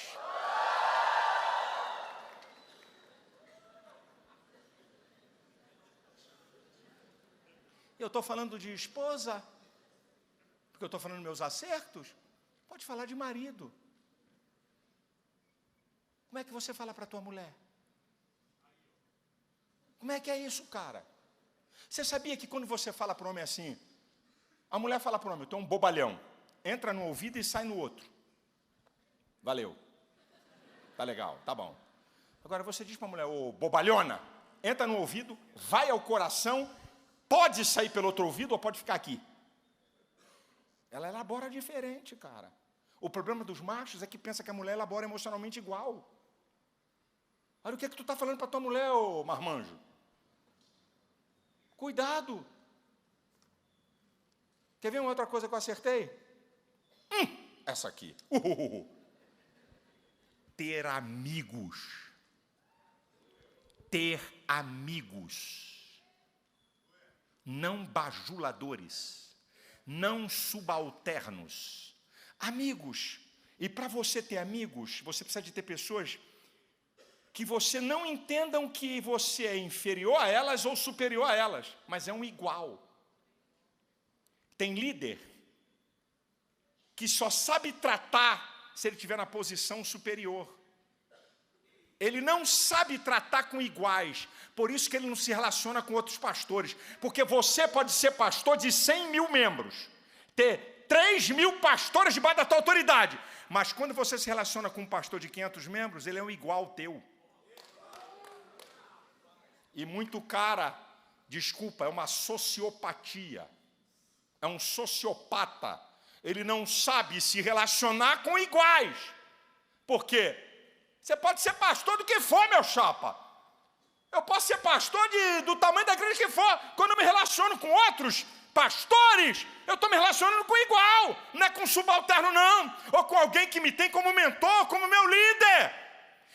Eu estou falando de esposa, porque eu estou falando dos meus acertos. Pode falar de marido. Como é que você fala para a tua mulher? Como é que é isso, cara? Você sabia que quando você fala para o homem assim, a mulher fala para o homem, tu é um bobalhão, entra no ouvido e sai no outro. Valeu. Tá legal, tá bom. Agora você diz para a mulher, ô bobalhona, entra no ouvido, vai ao coração, pode sair pelo outro ouvido ou pode ficar aqui. Ela elabora diferente, cara. O problema dos machos é que pensa que a mulher elabora emocionalmente igual. Olha o que é que tu está falando para tua mulher, ô marmanjo. Cuidado. Quer ver uma outra coisa que eu acertei? Essa aqui. Ter amigos. Ter amigos. Não bajuladores. Não subalternos. Amigos. E para você ter amigos, você precisa de ter pessoas que você não entendam que você é inferior a elas ou superior a elas, mas é um igual. Tem líder que só sabe tratar se ele estiver na posição superior. Ele não sabe tratar com iguais, por isso que ele não se relaciona com outros pastores, porque você pode ser pastor de 100 mil membros, ter 3 mil pastores debaixo da tua autoridade, mas quando você se relaciona com um pastor de 500 membros, ele é um igual ao teu. E muito cara, desculpa, é uma sociopatia. É um sociopata. Ele não sabe se relacionar com iguais. Por quê? Você pode ser pastor do que for, meu chapa. Eu posso ser pastor do tamanho da igreja que for. Quando eu me relaciono com outros pastores, eu estou me relacionando com igual. Não é com subalterno, não. Ou com alguém que me tem como mentor, como meu líder.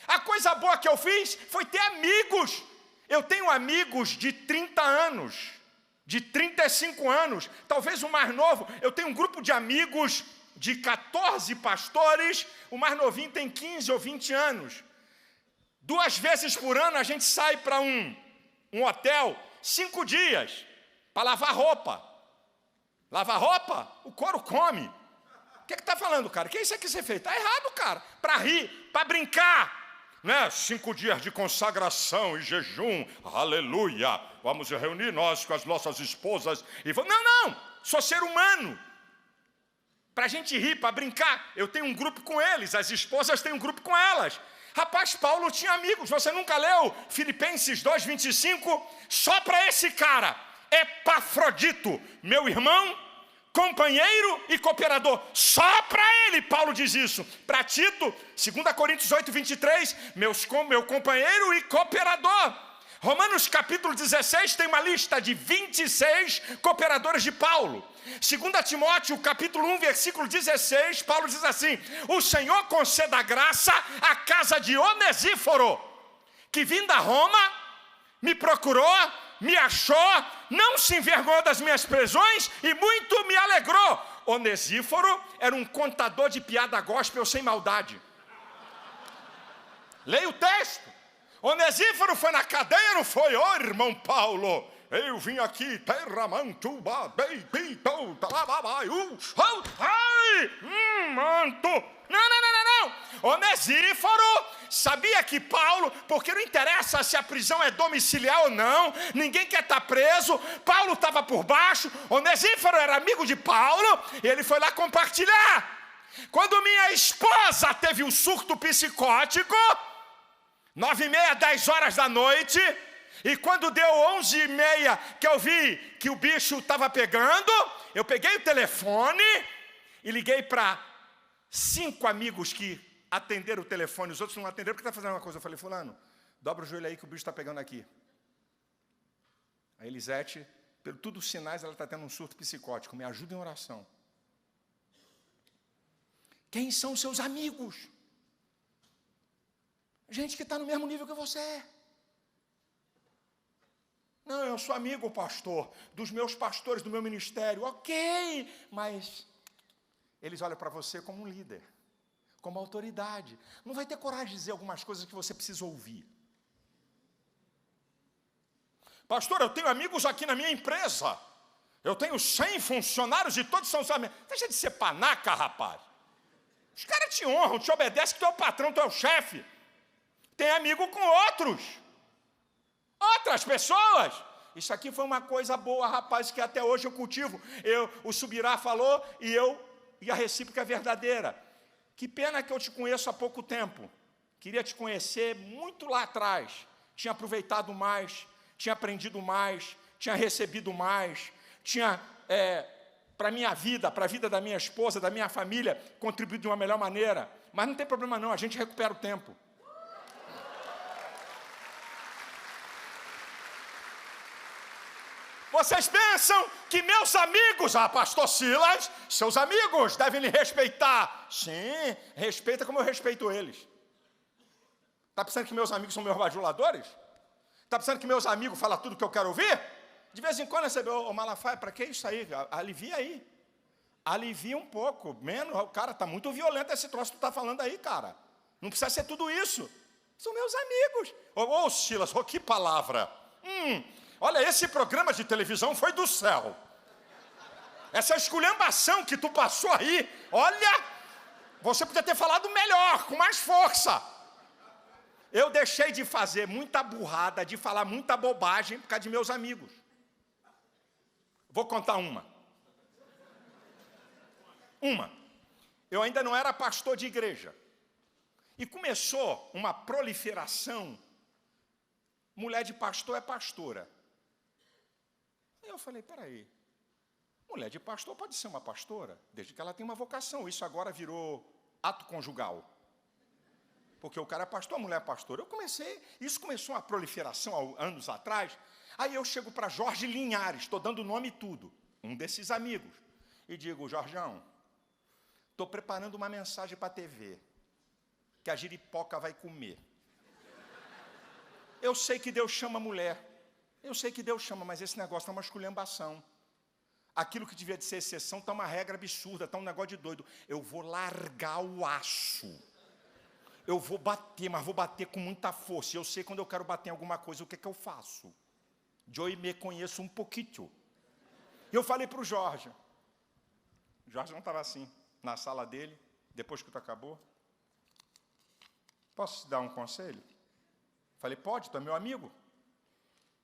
A coisa boa que eu fiz foi ter amigos. Eu tenho amigos de 30 anos, de 35 anos, talvez o mais novo. Eu tenho um grupo de amigos de 14 pastores, o mais novinho tem 15 ou 20 anos. 2 vezes por ano a gente sai para um hotel, 5 dias, para lavar roupa. Lavar roupa, o couro come. O que está falando, cara? O que é isso aqui que você fez? Está errado, cara. Para rir, para brincar. né? 5 dias de consagração e jejum, aleluia. Vamos reunir nós com as nossas esposas e vamos... Não, sou ser humano. Para a gente rir, para brincar, eu tenho um grupo com eles, as esposas têm um grupo com elas. Rapaz, Paulo tinha amigos, você nunca leu Filipenses 2:25? Só para esse cara, Epafrodito, meu irmão, companheiro e cooperador. Só para ele Paulo diz isso. Para Tito, 2 Coríntios 8:23, meu companheiro e cooperador. Romanos capítulo 16 tem uma lista de 26 cooperadores de Paulo. 2 Timóteo capítulo 1, versículo 16, Paulo diz assim: o Senhor conceda graça à casa de Onesíforo, que vindo a Roma, me procurou, me achou, não se envergonhou das minhas prisões e muito me alegrou. Onesíforo era um contador de piada gospel sem maldade. Leia o texto. Onesíforo foi na cadeia, não foi? Ô, irmão Paulo, eu vim aqui, manto. Não. Onesíforo sabia que Paulo, porque não interessa se a prisão é domiciliar ou não, ninguém quer estar preso, Paulo estava por baixo, Onesíforo era amigo de Paulo, e ele foi lá compartilhar. Quando minha esposa teve um surto psicótico, 9h30, 10 horas da noite, e quando deu 11h30 que eu vi que o bicho estava pegando, eu peguei o telefone e liguei para 5 amigos que atenderam o telefone, os outros não atenderam porque está fazendo uma coisa. Eu falei: fulano, dobra o joelho aí que o bicho está pegando aqui. A Elisete, pelo tudo os sinais, ela está tendo um surto psicótico, me ajuda em oração. Quem são seus amigos? Gente que está no mesmo nível que você é. Não, eu sou amigo, pastor, dos meus pastores, do meu ministério. Ok, mas eles olham para você como um líder, como autoridade. Não vai ter coragem de dizer algumas coisas que você precisa ouvir. Pastor, eu tenho amigos aqui na minha empresa. Eu tenho 100 funcionários e todos são amigos. Deixa de ser panaca, rapaz. Os caras te honram, te obedecem, que tu é o patrão, tu é o chefe. Tem amigo com outras pessoas. Isso aqui foi uma coisa boa, rapaz, que até hoje eu cultivo. O Subirá falou e a recíproca é verdadeira. Que pena que eu te conheço há pouco tempo. Queria te conhecer muito lá atrás. Tinha aproveitado mais, tinha aprendido mais, tinha recebido mais, tinha, para a minha vida, para a vida da minha esposa, da minha família, contribuído de uma melhor maneira. Mas não tem problema não, a gente recupera o tempo. Vocês pensam que meus amigos, pastor Silas, seus amigos devem lhe respeitar. Sim, respeita como eu respeito eles. Está pensando que meus amigos são meus bajuladores? Está pensando que meus amigos falam tudo que eu quero ouvir? De vez em quando recebeu, ô Malafaia, para que isso aí? Alivia aí. Alivia um pouco. Menos, o cara está muito violento esse troço que tu está falando aí, cara. Não precisa ser tudo isso. São meus amigos. Ô Silas, que palavra. Olha, esse programa de televisão foi do céu. Essa esculhambação que tu passou aí, olha, você podia ter falado melhor, com mais força. Eu deixei de fazer muita burrada, de falar muita bobagem por causa de meus amigos. Vou contar uma. Eu ainda não era pastor de igreja. E começou uma proliferação. Mulher de pastor é pastora. Aí eu falei, peraí, mulher de pastor pode ser uma pastora, desde que ela tenha uma vocação. Isso agora virou ato conjugal. Porque o cara é pastor, a mulher é pastora. Isso começou uma proliferação há anos atrás. Aí eu chego para Jorge Linhares, estou dando nome e tudo, um desses amigos, e digo, Jorjão, estou preparando uma mensagem para a TV, que a giripoca vai comer. Eu sei que Deus chama mulher. Eu sei que Deus chama, mas esse negócio está uma esculhambação. Aquilo que devia de ser exceção está uma regra absurda, está um negócio de doido. Eu vou largar o aço. Eu vou bater, mas vou bater com muita força. Eu sei quando eu quero bater em alguma coisa, o que é que eu faço? Eu me conheço um pouquinho. Eu falei para o Jorge. O Jorge não estava assim, na sala dele, depois que tu acabou. Posso te dar um conselho? Falei, pode, tu é meu amigo.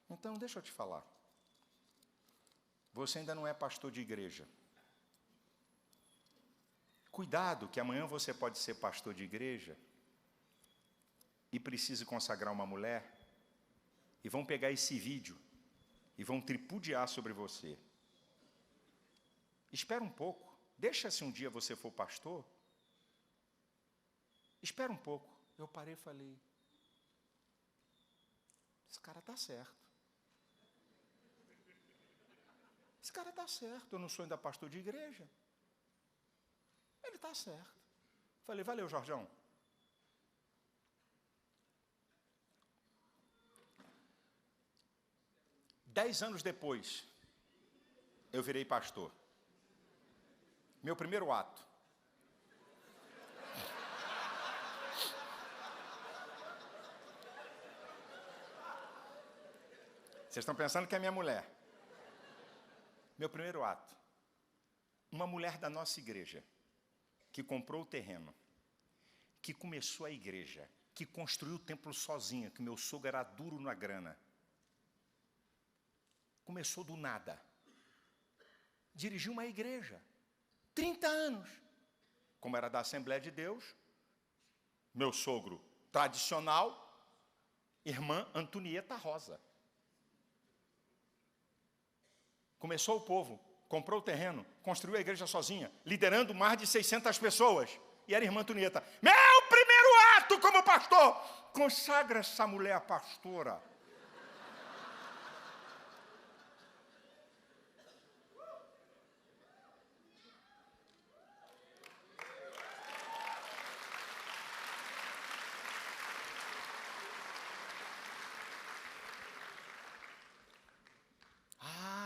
Então, deixa eu te falar. Você ainda não é pastor de igreja. Cuidado, que amanhã você pode ser pastor de igreja e precise consagrar uma mulher, e vão pegar esse vídeo e vão tripudiar sobre você. Espera um pouco. Deixa se um dia você for pastor. Espera um pouco. Eu parei e falei, esse cara está certo. Esse cara está certo. Eu não sou ainda pastor de igreja. Ele está certo. Falei, valeu, Jorjão. Dez anos depois, eu virei pastor. Meu primeiro ato. Vocês estão pensando que é minha mulher. Meu primeiro ato. Uma mulher da nossa igreja, que comprou o terreno, que começou a igreja, que construiu o templo sozinha, que meu sogro era duro na grana. Começou do nada. Dirigiu uma igreja. 30 anos. Como era da Assembleia de Deus, meu sogro tradicional, irmã Antonieta Rosa. Começou o povo, comprou o terreno, construiu a igreja sozinha, liderando mais de 600 pessoas. E era a irmã Antonieta. Meu primeiro ato como pastor, consagra essa mulher a pastora.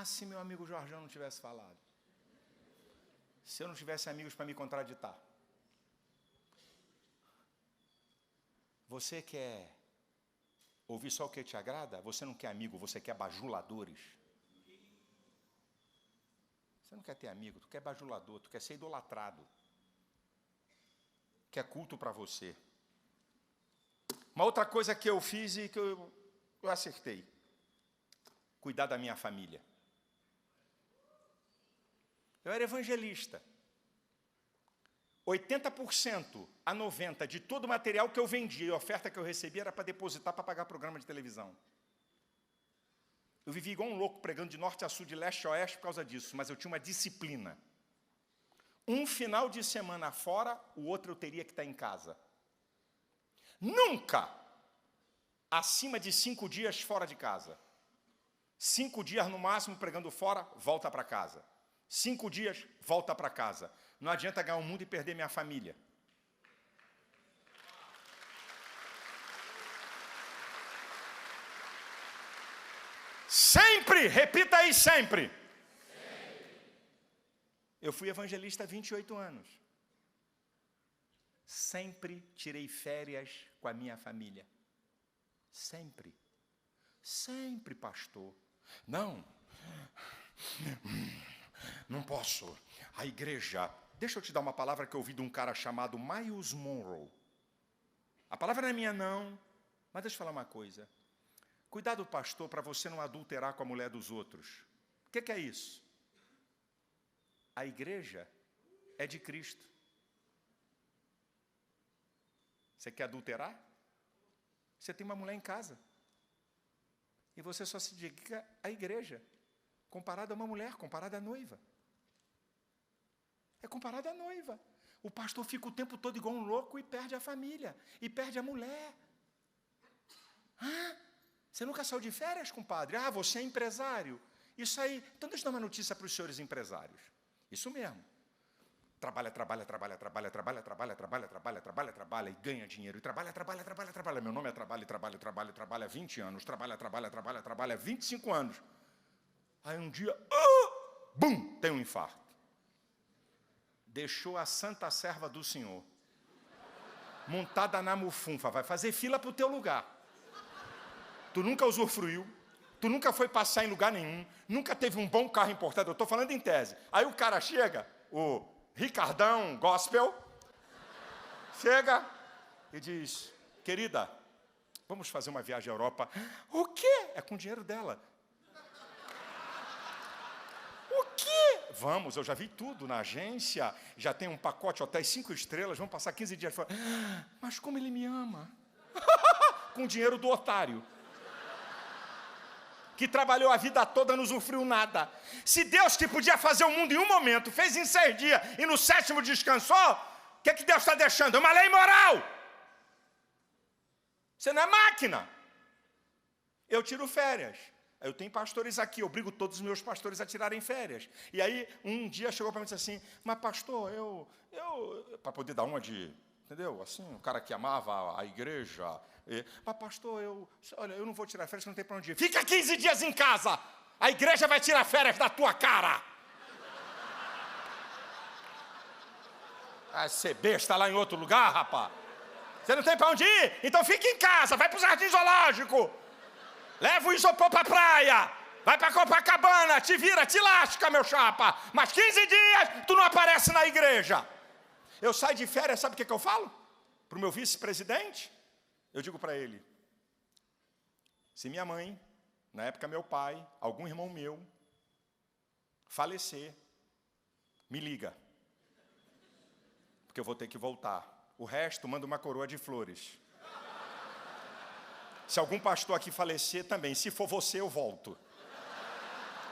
Se meu amigo Jorjão não tivesse falado. Se eu não tivesse amigos para me contraditar. Você quer ouvir só o que te agrada? Você não quer amigo, você quer bajuladores. Você não quer ter amigo, tu quer bajulador, tu quer ser idolatrado. Quer culto para você. Uma outra coisa que eu fiz e que eu acertei. Cuidar da minha família. Eu era evangelista. 80% a 90% de todo o material que eu vendia e a oferta que eu recebia era para depositar para pagar programa de televisão. Eu vivia igual um louco pregando de norte a sul, de leste a oeste por causa disso, mas eu tinha uma disciplina. Um final de semana fora, o outro eu teria que estar em casa. Nunca acima de 5 dias fora de casa. 5 dias no máximo pregando fora, volta para casa. 5 dias, volta para casa. Não adianta ganhar o mundo e perder minha família. Sempre, repita aí, sempre. Eu fui evangelista há 28 anos. Sempre tirei férias com a minha família. Sempre. Sempre, pastor. Não posso. A igreja... Deixa eu te dar uma palavra que eu ouvi de um cara chamado Myles Monroe. A palavra não é minha, não. Mas deixa eu falar uma coisa. Cuidado, pastor, para você não adulterar com a mulher dos outros. O que é isso? A igreja é de Cristo. Você quer adulterar? Você tem uma mulher em casa. E você só se dedica à igreja. Comparado a uma mulher, comparado à noiva. É comparado à noiva. O pastor fica o tempo todo igual um louco e perde a família. E perde a mulher. Você nunca saiu de férias, compadre? Você é empresário. Isso aí. Então deixa eu dar uma notícia para os senhores empresários. Isso mesmo. Trabalha e ganha dinheiro. E trabalha. Meu nome é trabalho há 20 anos. Trabalha há 25 anos. Aí um dia, bum, tem um infarto. Deixou a santa serva do Senhor, montada na mufunfa, vai fazer fila para o teu lugar. Tu nunca usufruiu, tu nunca foi passar em lugar nenhum, nunca teve um bom carro importado, eu estou falando em tese. Aí o cara chega, o Ricardão Gospel, chega e diz, querida, vamos fazer uma viagem à Europa. O quê? É com o dinheiro dela. O quê? Vamos, eu já vi tudo na agência, já tem um pacote hotéis 5 estrelas, vamos passar 15 dias fora. Mas como ele me ama? Com o dinheiro do otário, que trabalhou a vida toda, não usufruiu nada. Se Deus, que podia fazer o mundo em um momento, fez em 6 dias e no 7º descansou, o que Deus está deixando? É uma lei moral. Você não é máquina. Eu tiro férias. Eu tenho pastores aqui, eu obrigo todos os meus pastores a tirarem férias. E aí, um dia chegou para mim e disse assim, mas pastor, eu para poder dar uma de, entendeu? Assim, um cara que amava a igreja. Mas pastor, olha, eu não vou tirar férias, não tem para onde ir. Fica 15 dias em casa, a igreja vai tirar férias da tua cara. Ah, ser besta lá em outro lugar, rapaz. Você não tem para onde ir? Então fica em casa, vai para o jardim zoológico. Leva o isopor para a praia. Vai para Copacabana, te vira, te lasca, meu chapa. Mas 15 dias, tu não aparece na igreja. Eu saio de férias, sabe o que eu falo? Para o meu vice-presidente, eu digo para ele, se minha mãe, na época meu pai, algum irmão meu, falecer, me liga. Porque eu vou ter que voltar. O resto, manda uma coroa de flores. Se algum pastor aqui falecer também, se for você, eu volto.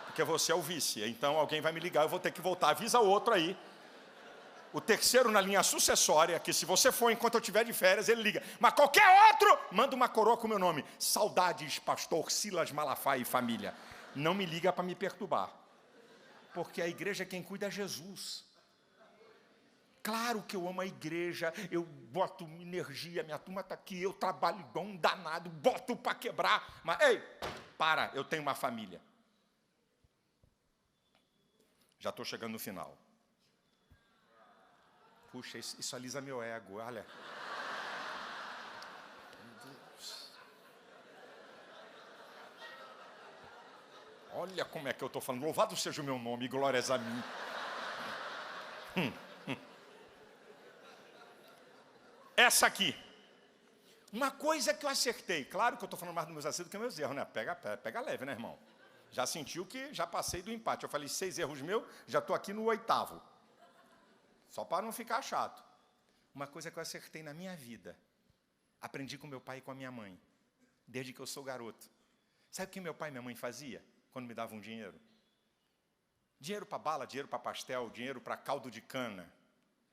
Porque você é o vice, então alguém vai me ligar, eu vou ter que voltar. Avisa o outro aí. O terceiro na linha sucessória, que se você for enquanto eu estiver de férias, ele liga. Mas qualquer outro, manda uma coroa com o meu nome. Saudades, pastor Silas Malafaia e família. Não me liga para me perturbar. Porque a igreja quem cuida é Jesus. Claro que eu amo a igreja, eu boto energia, minha turma está aqui, eu trabalho igual um danado, boto para quebrar. Mas, ei, para, eu tenho uma família. Já estou chegando no final. Puxa, isso alisa meu ego, olha. Meu Deus. Olha como é que eu estou falando. Louvado seja o meu nome, glórias a mim. Essa aqui. Uma coisa que eu acertei. Claro que eu estou falando mais dos meus acertos do que meus erros, né? Pega leve, né, irmão? Já sentiu que já passei do empate. Eu falei 6 erros meus, já estou aqui no 8º. Só para não ficar chato. Uma coisa que eu acertei na minha vida. Aprendi com meu pai e com a minha mãe. Desde que eu sou garoto. Sabe o que meu pai e minha mãe faziam quando me davam dinheiro? Dinheiro para bala, dinheiro para pastel, dinheiro para caldo de cana.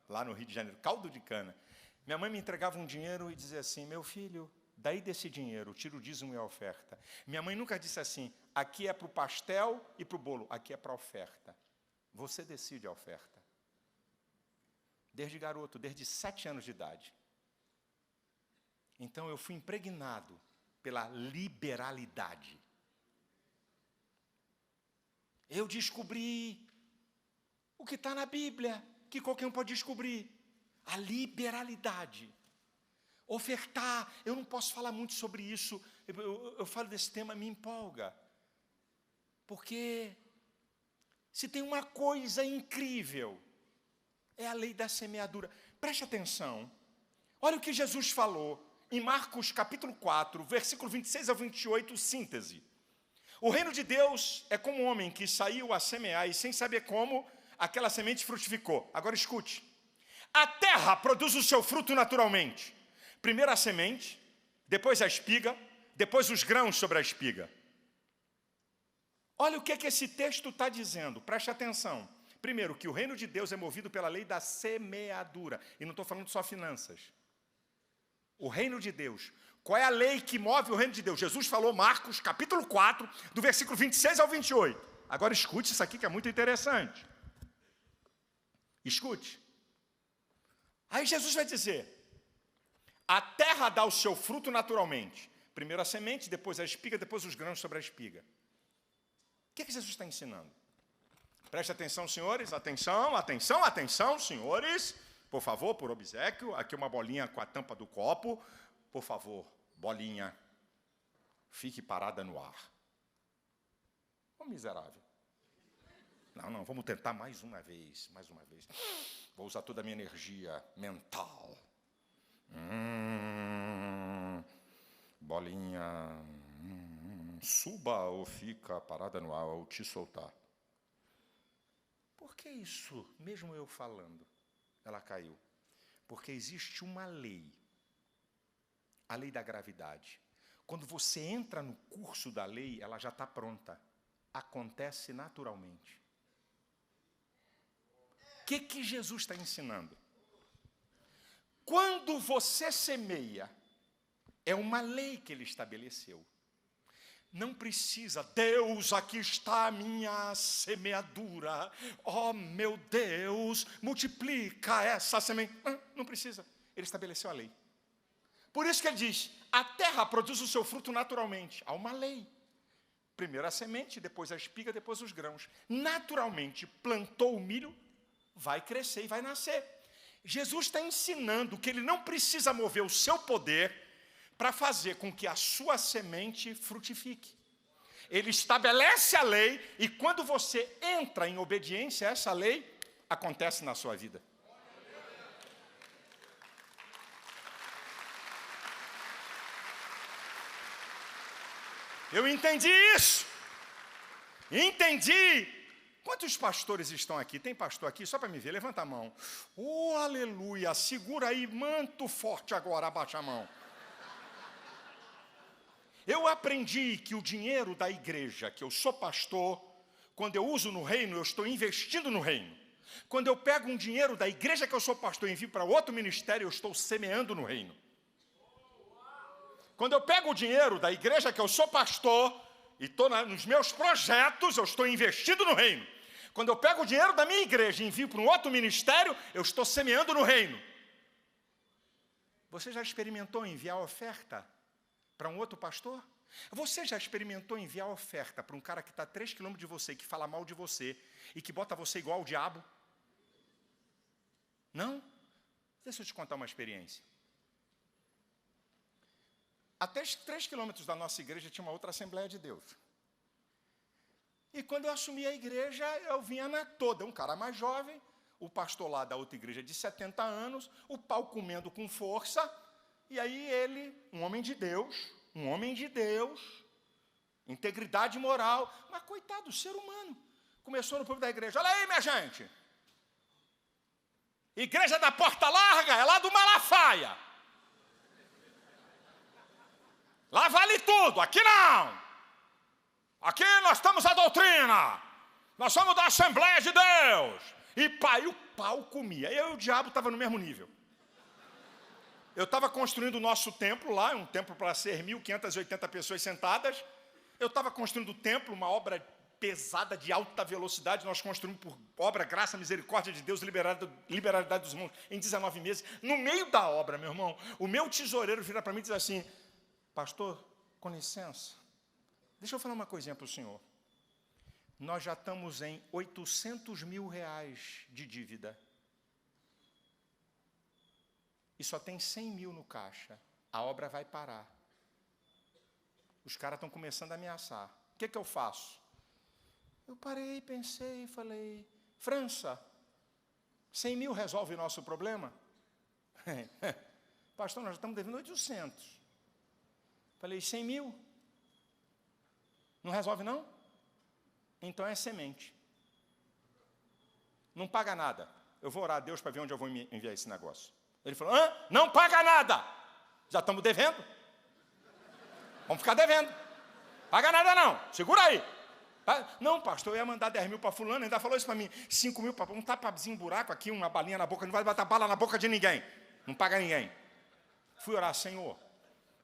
Lá no Rio de Janeiro, caldo de cana. Minha mãe me entregava um dinheiro e dizia assim, meu filho, daí desse dinheiro, tira o dízimo e a oferta. Minha mãe nunca disse assim, aqui é para o pastel e para o bolo, aqui é para a oferta. Você decide a oferta. Desde garoto, desde 7 anos de idade. Então eu fui impregnado pela liberalidade. Eu descobri o que está na Bíblia, que qualquer um pode descobrir. A liberalidade. Ofertar, eu não posso falar muito sobre isso. Eu falo desse tema, me empolga. Porque se tem uma coisa incrível, é a lei da semeadura. Preste atenção. Olha o que Jesus falou em Marcos capítulo 4, versículo 26 ao 28, síntese. O reino de Deus é como um homem que saiu a semear e sem saber como, aquela semente frutificou. Agora escute. A terra produz o seu fruto naturalmente. Primeiro a semente, depois a espiga, depois os grãos sobre a espiga. Olha o que esse texto está dizendo, preste atenção. Primeiro, que o reino de Deus é movido pela lei da semeadura. E não estou falando só finanças. O reino de Deus. Qual é a lei que move o reino de Deus? Jesus falou, Marcos, capítulo 4, do versículo 26 ao 28. Agora escute isso aqui que é muito interessante. Escute. Aí Jesus vai dizer, a terra dá o seu fruto naturalmente. Primeiro a semente, depois a espiga, depois os grãos sobre a espiga. O que Jesus está ensinando? Preste atenção, senhores, atenção, atenção, atenção, senhores. Por favor, por obséquio, aqui uma bolinha com a tampa do copo. Por favor, bolinha, fique parada no ar. Ô miserável. Não, vamos tentar mais uma vez. Vou usar toda a minha energia mental. bolinha, suba ou fica parada no ar ou te soltar. Por que isso, mesmo eu falando, ela caiu? Porque existe uma lei, a lei da gravidade. Quando você entra no curso da lei, ela já está pronta. Acontece naturalmente. O que Jesus está ensinando? Quando você semeia, é uma lei que ele estabeleceu. Não precisa, Deus, aqui está a minha semeadura. Oh, meu Deus, multiplica essa semente. Não precisa, ele estabeleceu a lei. Por isso que ele diz, a terra produz o seu fruto naturalmente. Há uma lei. Primeiro a semente, depois a espiga, depois os grãos. Naturalmente, plantou o milho, vai crescer e vai nascer. Jesus está ensinando que ele não precisa mover o seu poder para fazer com que a sua semente frutifique. Ele estabelece a lei e quando você entra em obediência a essa lei, acontece na sua vida. Eu entendi isso. Entendi. Quantos pastores estão aqui? Tem pastor aqui? Só para me ver, levanta a mão. Oh, aleluia. Segura aí, manto forte agora, abaixa a mão. Eu aprendi que o dinheiro da igreja, que eu sou pastor, quando eu uso no reino, eu estou investindo no reino. Quando eu pego um dinheiro da igreja que eu sou pastor e envio para outro ministério, eu estou semeando no reino. Quando eu pego o dinheiro da igreja que eu sou pastor e estou nos meus projetos, eu estou investindo no reino. Quando eu pego o dinheiro da minha igreja e envio para um outro ministério, eu estou semeando no reino. Você já experimentou enviar oferta para um outro pastor? Você já experimentou enviar oferta para um cara que está a 3 quilômetros de você, que fala mal de você e que bota você igual ao diabo? Não? Deixa eu te contar uma experiência. A 3 quilômetros da nossa igreja tinha uma outra Assembleia de Deus. E quando eu assumi a igreja, eu vinha na toda. Um cara mais jovem, o pastor lá da outra igreja de 70 anos, o pau comendo com força. E aí ele, um homem de Deus, integridade moral. Mas coitado, ser humano. Começou no público da igreja. Olha aí, minha gente. Igreja da Porta Larga, é lá do Malafaia. Lá vale tudo, aqui não. Aqui nós temos a doutrina. Nós somos da Assembleia de Deus. E pai, o pau comia. Eu e o diabo estavam no mesmo nível. Eu estava construindo o nosso templo lá, um templo para ser 1.580 pessoas sentadas. Eu estava construindo o templo, uma obra pesada de alta velocidade. Nós construímos por obra, graça, misericórdia de Deus, liberalidade dos irmãos em 19 meses. No meio da obra, meu irmão, o meu tesoureiro vira para mim e diz assim: pastor, com licença, deixa eu falar uma coisinha para o senhor. Nós já estamos em 800 mil reais de dívida. E só tem 100 mil no caixa. A obra vai parar. Os caras estão começando a ameaçar. O que eu faço? Eu parei, pensei e falei: França, 100 mil resolve o nosso problema? Pastor, nós estamos devendo 800. Falei: 100 mil? Não resolve não? Então é semente. Não paga nada. Eu vou orar a Deus para ver onde eu vou enviar esse negócio. Ele falou: não paga nada. Já estamos devendo. Vamos ficar devendo. Paga nada não. Segura aí. Não, pastor, eu ia mandar 10 mil para fulano, ainda falou isso para mim. 5 mil para um tapazinho, buraco aqui, uma balinha na boca. Não vai botar bala na boca de ninguém. Não paga ninguém. Fui orar: Senhor,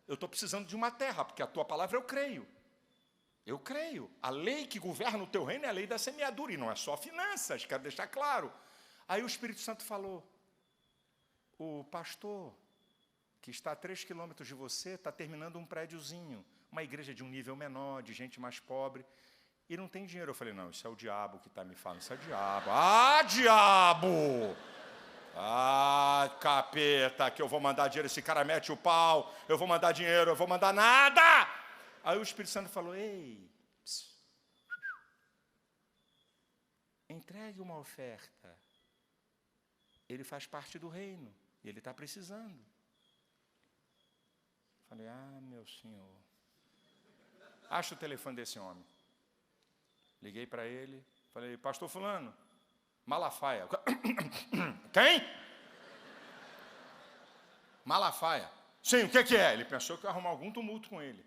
eu estou precisando de uma terra, porque a tua palavra eu creio. Eu creio. A lei que governa o teu reino é a lei da semeadura, e não é só finanças, quero deixar claro. Aí o Espírito Santo falou: o pastor que está a 3 quilômetros de você está terminando um prédiozinho, uma igreja de um nível menor, de gente mais pobre, e não tem dinheiro. Eu falei: não, isso é o diabo que está me falando, isso é o diabo. Ah, diabo! Ah, capeta, que eu vou mandar dinheiro, esse cara mete o pau, eu vou mandar dinheiro, eu vou mandar nada. Aí o Espírito Santo falou: ei, entregue uma oferta. Ele faz parte do reino, e ele está precisando. Falei, meu senhor. Acha o telefone desse homem. Liguei para ele, falei, pastor fulano, Malafaia. Quem? Malafaia. Sim, o que é? Ele pensou que eu ia arrumar algum tumulto com ele.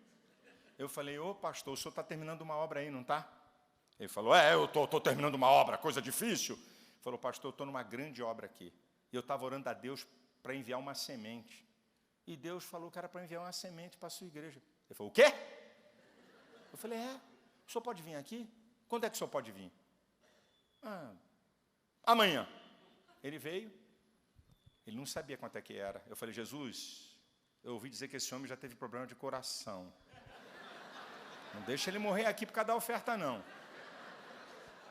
Eu falei, ô pastor, o senhor está terminando uma obra aí, não está? Ele falou, eu estou terminando uma obra, coisa difícil. Ele falou, pastor, eu estou numa grande obra aqui. E eu estava orando a Deus para enviar uma semente. E Deus falou que era para enviar uma semente para a sua igreja. Ele falou, o quê? Eu falei, o senhor pode vir aqui? Quando é que o senhor pode vir? Amanhã. Ele veio, ele não sabia quanto é que era. Eu falei, Jesus, eu ouvi dizer que esse homem já teve problema de coração. Não deixa ele morrer aqui por causa da oferta, não.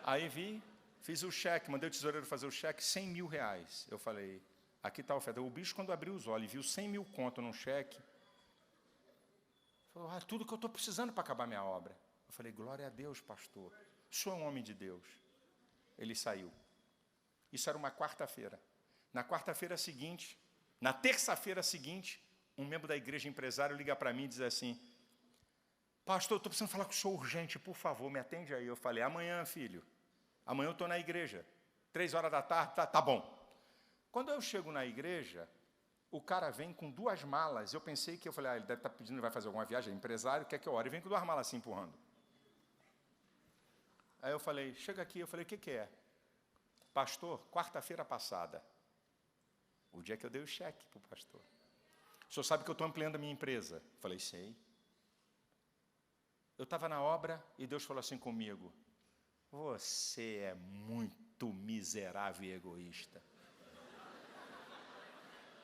Aí fiz o cheque, mandei o tesoureiro fazer o cheque, R$100.000. Eu falei, aqui está a oferta. O bicho, quando abriu os olhos e viu 100 mil conto num cheque, falou, tudo que eu estou precisando para acabar minha obra. Eu falei, glória a Deus, pastor. O senhor é um homem de Deus. Ele saiu. Isso era uma quarta-feira. Na quarta-feira seguinte, na terça-feira seguinte, um membro da igreja empresário liga para mim e diz assim, pastor, eu estou precisando falar com o senhor urgente, por favor, me atende aí. Eu falei, amanhã, filho. Amanhã eu estou na igreja. 3h da tarde, tá bom. Quando eu chego na igreja, o cara vem com 2 malas. Eu pensei que, ele deve estar pedindo, vai fazer alguma viagem, é empresário, quer que eu ore. Ele vem com 2 malas assim, empurrando. Aí eu falei, chega aqui. Eu falei, o que é? Pastor, quarta-feira passada, o dia que eu dei o cheque para o pastor. O senhor sabe que eu estou ampliando a minha empresa? Eu falei, sei. Eu estava na obra e Deus falou assim comigo, você é muito miserável e egoísta.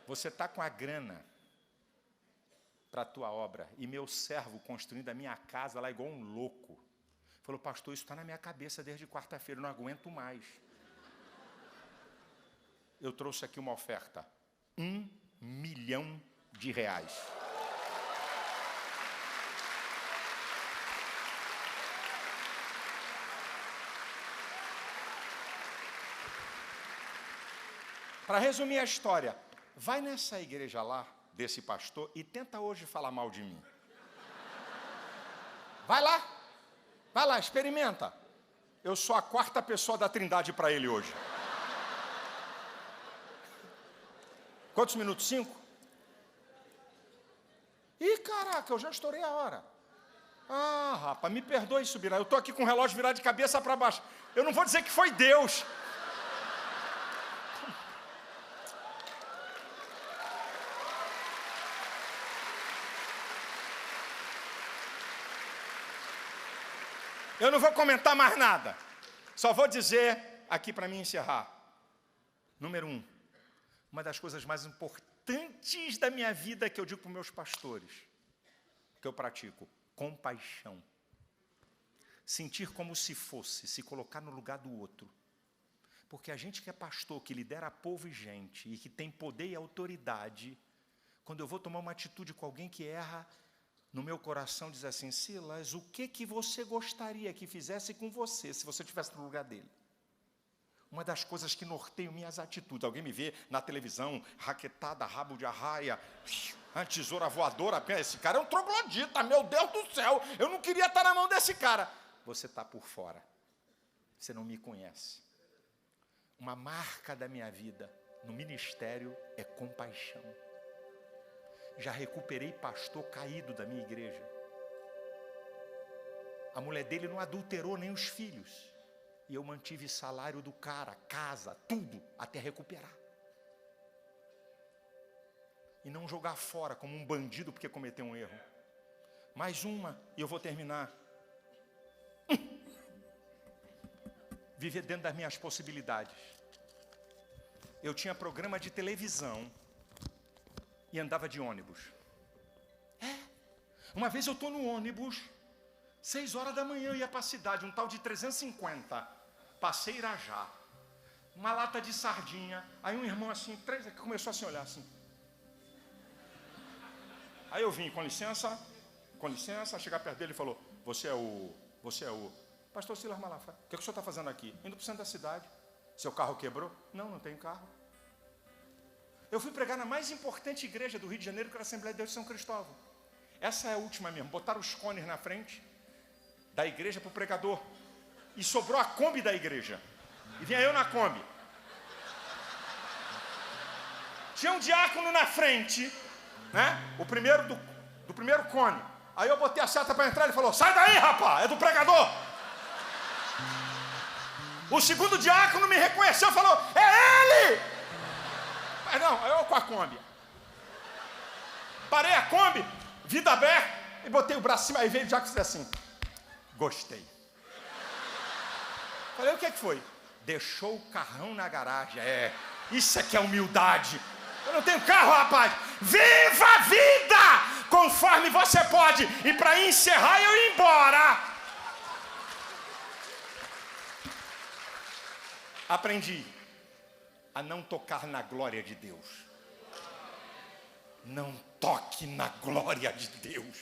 Você está com a grana para a tua obra e meu servo construindo a minha casa lá igual um louco. Falou, pastor, isso está na minha cabeça desde quarta-feira, eu não aguento mais. Eu trouxe aqui uma oferta, R$1 milhão. Para resumir a história, vai nessa igreja lá, desse pastor, e tenta hoje falar mal de mim. Vai lá, experimenta. Eu sou a 4ª pessoa da Trindade para ele hoje. Quantos minutos? 5? Ih, caraca, eu já estourei a hora. Rapaz, me perdoe, Subirá. Eu estou aqui com o relógio virado de cabeça para baixo. Eu não vou dizer que foi Deus. Eu não vou comentar mais nada. Só vou dizer aqui para mim encerrar. Número 1. Uma das coisas mais importantes da minha vida que eu digo para os meus pastores, que eu pratico, compaixão. Sentir como se fosse, se colocar no lugar do outro. Porque a gente que é pastor, que lidera povo e gente, e que tem poder e autoridade, quando eu vou tomar uma atitude com alguém que erra, no meu coração diz assim, Silas, o que você gostaria que fizesse com você, se você estivesse no lugar dele? Uma das coisas que norteiam minhas atitudes. Alguém me vê na televisão, raquetada, rabo de arraia, tesoura voadora. Esse cara é um troglodita, meu Deus do céu. Eu não queria estar na mão desse cara. Você está por fora. Você não me conhece. Uma marca da minha vida no ministério é compaixão. Já recuperei pastor caído da minha igreja. A mulher dele não adulterou nem os filhos. E eu mantive salário do cara, casa, tudo, até recuperar. E não jogar fora como um bandido porque cometeu um erro. Mais uma, e eu vou terminar. Viver dentro das minhas possibilidades. Eu tinha programa de televisão e andava de ônibus. Uma vez eu estou no ônibus, 6h da manhã, eu ia para a cidade, um tal de 350, passei Irajá, uma lata de sardinha, aí um irmão assim, 3 aqui, começou a se olhar assim. Aí eu vim, com licença, chegar perto dele e falou, você é o pastor Silas Malafaia, o que o senhor está fazendo aqui? Indo para o centro da cidade. Seu carro quebrou? Não tenho carro. Eu fui pregar na mais importante igreja do Rio de Janeiro, que era a Assembleia de Deus de São Cristóvão. essa é a última mesmo. Botaram os cones na frente da igreja para o pregador. E sobrou a Kombi da igreja. E vinha eu na Kombi. Tinha um diácono na frente, né? O primeiro do primeiro cone. Aí eu botei a seta para entrar, ele falou: sai daí, rapaz, é do pregador. O segundo diácono me reconheceu e falou: é ele! Mas não, eu com a Kombi. Parei a Kombi, vida aberta, e botei o braço em cima. Aí veio o diácono e disse assim: gostei. Falei: o que foi? Deixou o carrão na garagem. Isso aqui é humildade. Eu não tenho carro, rapaz. Viva a vida conforme você pode. E para encerrar, eu ir embora. Aprendi a não tocar na glória de Deus. Não toque na glória de Deus.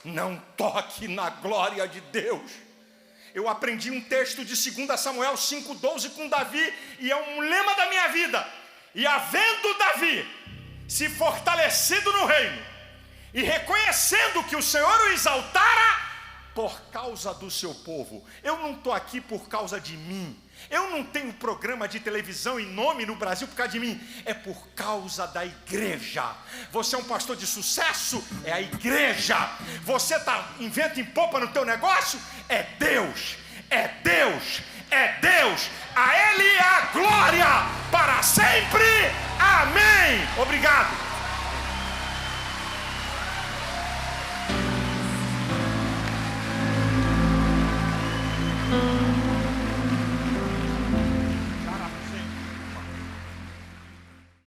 Não toque na glória de Deus. Eu aprendi um texto de 2 Samuel 5,12 com Davi, e é um lema da minha vida. E havendo Davi se fortalecido no reino, e reconhecendo que o Senhor o exaltara por causa do seu povo. Eu não estou aqui por causa de mim. Eu não tenho programa de televisão e nome no Brasil por causa de mim. É por causa da igreja. Você é um pastor de sucesso? É a igreja. Você está em vento em popa no teu negócio? É Deus. É Deus. É Deus. A Ele a glória para sempre. Amém. Obrigado.